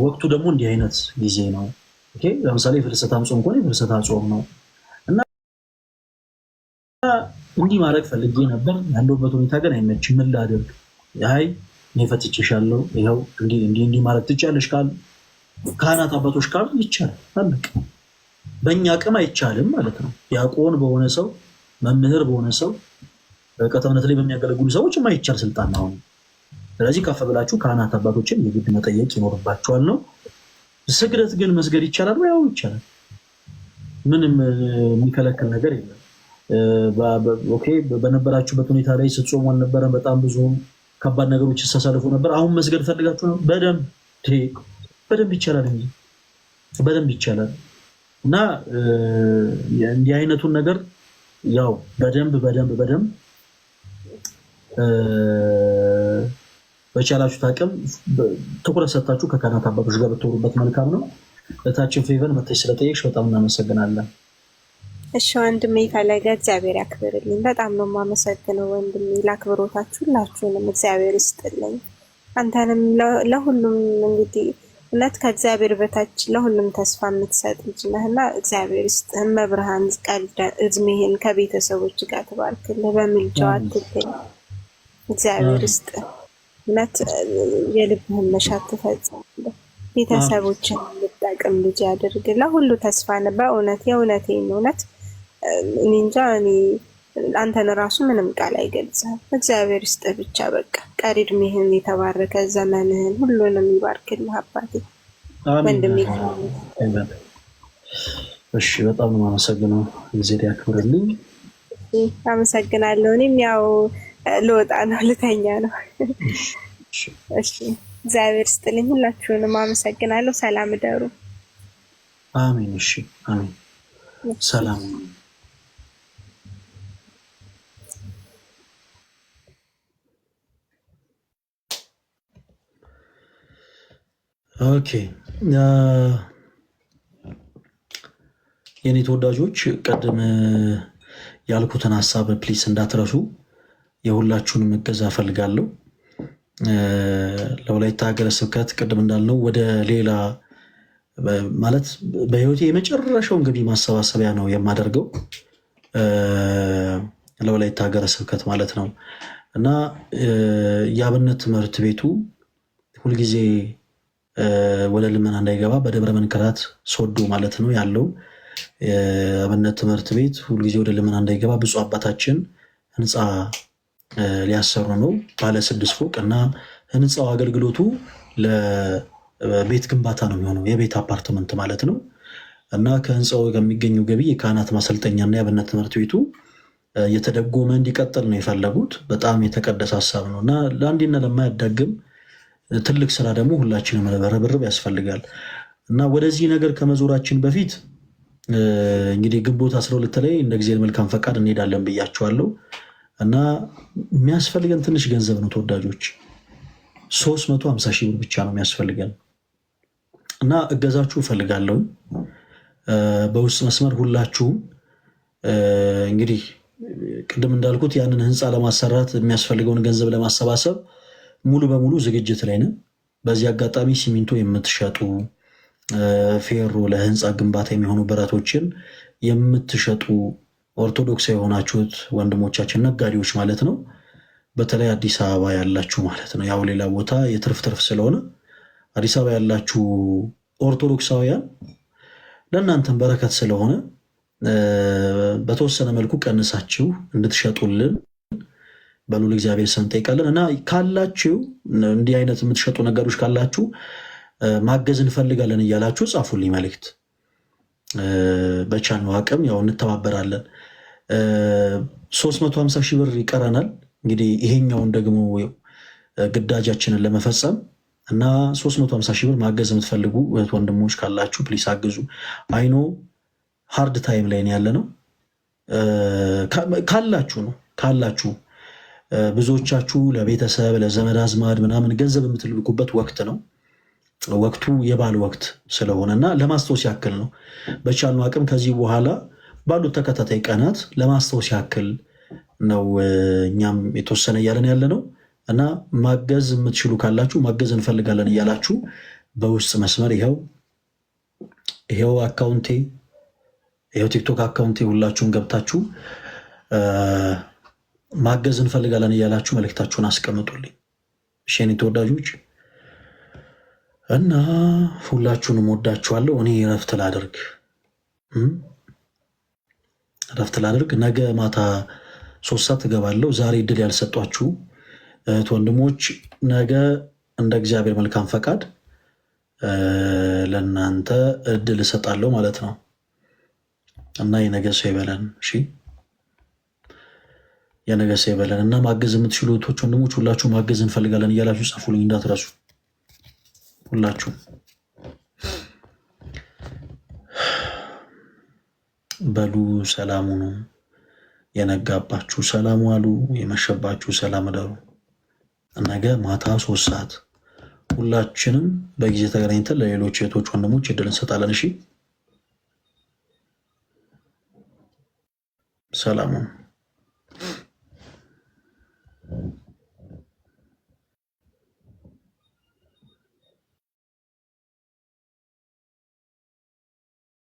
ወቅቱ ደግሞ እንዲህ አይነት ጊዜ ነው። ለምሳሌ የፍልሰታም ጾም ከሆነ የፍልሰታ ጾም ነው እና እንዲህ ማድረግ ፈልጌ ነበር፣ ያለውበት ሁኔታ ግን አይመችም፣ ምን ላድርግ? እኔ ፈትቼሻለሁ፣ ይኸው እንዲህ ማድረግ ትችያለሽ ካሉ ካህናት አባቶች ካሉ ይቻላል። አለቀ። በእኛ አቅም አይቻልም ማለት ነው። ዲያቆን በሆነ ሰው መምህር በሆነ ሰው በቀጥታ እምነት ላይ በሚያገለግሉ ሰዎች የማይቻል ስልጣን ነው። ስለዚህ ከፍ ብላችሁ ካህናት አባቶችን የግድ መጠየቅ ይኖርባቸዋል ነው። ስግደት ግን መስገድ ይቻላል? ያው ይቻላል። ምንም የሚከለክል ነገር የለም። በነበራችሁበት ሁኔታ ላይ ስትጾሙ አልነበረም? በጣም ብዙ ከባድ ነገሮች ሲሳሳልፉ ነበር። አሁን መስገድ ፈልጋችሁ ነው? በደንብ ይቻላል እንጂ በደንብ ይቻላል። እና እንዲህ አይነቱን ነገር ያው በደንብ በቻላችሁት አቅም ትኩረት ሰጥታችሁ ከካህናት አባቶች ጋር ብትወሩበት መልካም ነው። እታችን ፌቨን መተሽ ስለጠየቅሽ በጣም እናመሰግናለን። እሺ ወንድሜ ፈለገ እግዚአብሔር ያክብርልኝ። በጣም ነው የማመሰግነው ወንድሜ፣ ለአክብሮታችሁ ሁላችሁንም እግዚአብሔር ይስጥልኝ። አንተንም ለሁሉም እንግዲህ እውነት ከእግዚአብሔር በታች ለሁሉም ተስፋ የምትሰጥ ልጅ ነህና እግዚአብሔር ይስጥህ። መብርሃን እድሜህን ከቤተሰቦች ጋር ትባርክልህ፣ በምልጃዋ አትለኝ። እግዚአብሔር ይስጥህ። እውነት የልብህን መሻት ትፈጽምልህ። ቤተሰቦችን የምጠቅም ልጅ ያድርግ። ለሁሉ ተስፋ ነህ። በእውነት የእውነቴን እውነት እኔ እንጃ አንተን ራሱ ምንም ቃል አይገልጽም። እግዚአብሔር ይስጥህ ብቻ በቃ ቀሪ እድሜህን የተባረከ ዘመንህን ሁሉንም ይባርክልህ አባቴ ወንድሜ። እሺ በጣም ነው የማመሰግነው። እግዚአብሔር ያክብርልኝ። አመሰግናለሁ። እኔም ያው ልወጣ ነው፣ ልተኛ ነው። እሺ እግዚአብሔር ይስጥልኝ። ሁላችሁንም አመሰግናለሁ። ሰላም እደሩ። አሜን። እሺ አሜን። ሰላም። ኦኬ የኔ ተወዳጆች ቀደም ያልኩትን ሀሳብ ፕሊስ እንዳትረሱ። የሁላችሁንም እገዛ ፈልጋለሁ። ለወላይታ ሀገረ ስብከት ቅድም እንዳልነው ወደ ሌላ ማለት በህይወቴ የመጨረሻው እንግዲህ ማሰባሰቢያ ነው የማደርገው ለወላይታ ሀገረ ስብከት ማለት ነው እና የአብነት ትምህርት ቤቱ ሁልጊዜ ወደ ልመና እንዳይገባ በደብረ መንከራት ሶዶ ማለት ነው ያለው የአብነት ትምህርት ቤት ሁልጊዜ ወደ ልመና እንዳይገባ ብፁዕ አባታችን ህንፃ ሊያሰሩ ነው። ባለ 6 ፎቅ እና ህንፃው አገልግሎቱ ለቤት ግንባታ ነው የሚሆነው፣ የቤት አፓርትመንት ማለት ነው እና ከህንፃው ከሚገኘው ገቢ የካህናት ማሰልጠኛና የአብነት ትምህርት ቤቱ የተደጎመ እንዲቀጥል ነው የፈለጉት። በጣም የተቀደሰ ሀሳብ ነው እና ለአንዴና ለማያዳግም ትልቅ ስራ ደግሞ ሁላችንም ርብርብ ያስፈልጋል እና ወደዚህ ነገር ከመዞራችን በፊት እንግዲህ ግንቦት 12 ላይ እንደ እግዚአብሔር መልካም ፈቃድ እንሄዳለን ብያቸዋለሁ እና የሚያስፈልገን ትንሽ ገንዘብ ነው ተወዳጆች፣ 350 ሺህ ብር ብቻ ነው የሚያስፈልገን እና እገዛችሁ እፈልጋለሁ። በውስጥ መስመር ሁላችሁም እንግዲህ ቅድም እንዳልኩት ያንን ህንፃ ለማሰራት የሚያስፈልገውን ገንዘብ ለማሰባሰብ ሙሉ በሙሉ ዝግጅት ላይ ነን። በዚህ አጋጣሚ ሲሚንቶ የምትሸጡ ፌሮ ለህንፃ ግንባታ የሚሆኑ ብረቶችን የምትሸጡ ኦርቶዶክስ የሆናችሁት ወንድሞቻችን ነጋዴዎች ማለት ነው፣ በተለይ አዲስ አበባ ያላችሁ ማለት ነው። ያው ሌላ ቦታ የትርፍ ትርፍ ስለሆነ አዲስ አበባ ያላችሁ ኦርቶዶክሳውያን ለእናንተም በረከት ስለሆነ በተወሰነ መልኩ ቀንሳችሁ እንድትሸጡልን በሉል እግዚአብሔር ስም እንጠይቃለን እና ካላችሁ እንዲህ አይነት የምትሸጡ ነገሮች ካላችሁ ማገዝ እንፈልጋለን እያላችሁ ጻፉልኝ መልእክት። በቻልነው አቅም ያው እንተባበራለን። 350 ሺህ ብር ይቀረናል እንግዲህ ይሄኛውን ደግሞ ግዳጃችንን ለመፈጸም እና 350 ሺህ ብር ማገዝ የምትፈልጉ እህት ወንድሞች ካላችሁ ፕሊስ አግዙ። አይኖ ሃርድ ታይም ላይ ያለ ነው። ካላችሁ ብዙዎቻችሁ ለቤተሰብ ለዘመድ አዝማድ ምናምን ገንዘብ የምትልኩበት ወቅት ነው። ወቅቱ የበዓል ወቅት ስለሆነ እና ለማስታወስ ያክል ነው። በቻልነው አቅም ከዚህ በኋላ ባሉት ተከታታይ ቀናት ለማስታወስ ያክል ነው እኛም የተወሰነ እያለን ያለ ነው እና ማገዝ የምትችሉ ካላችሁ ማገዝ እንፈልጋለን እያላችሁ በውስጥ መስመር ይኸው አካውንቴ፣ ይኸው ቲክቶክ አካውንቴ ሁላችሁም ገብታችሁ ማገዝ እንፈልጋለን እያላችሁ መልእክታችሁን አስቀምጡልኝ። እሺ የኔ ተወዳጆች እና ሁላችሁንም ወዳችኋለሁ። እኔ ረፍት ላደርግ ነገ ማታ 3 ሰዓት እገባለሁ። ዛሬ እድል ያልሰጧችሁ እህት ወንድሞች ነገ እንደ እግዚአብሔር መልካም ፈቃድ ለእናንተ እድል እሰጣለሁ ማለት ነው እና የነገ ሰው ይበለን። እሺ የነገ ሰው ይበለን እና ማገዝ የምትችሉ እህቶች ወንድሞች ሁላችሁ ማገዝ እንፈልጋለን እያላችሁ ጻፉልኝ እንዳትረሱ። ሁላችሁ በሉ ሰላሙ ነው። የነጋባችሁ ሰላም ዋሉ፣ የመሸባችሁ ሰላም እደሩ። ነገ ማታ 3 ሰዓት ሁላችንም በጊዜ ተገናኝተን ለሌሎች እህቶች ወንድሞች እድል እንሰጣለን። እሺ ሰላሙን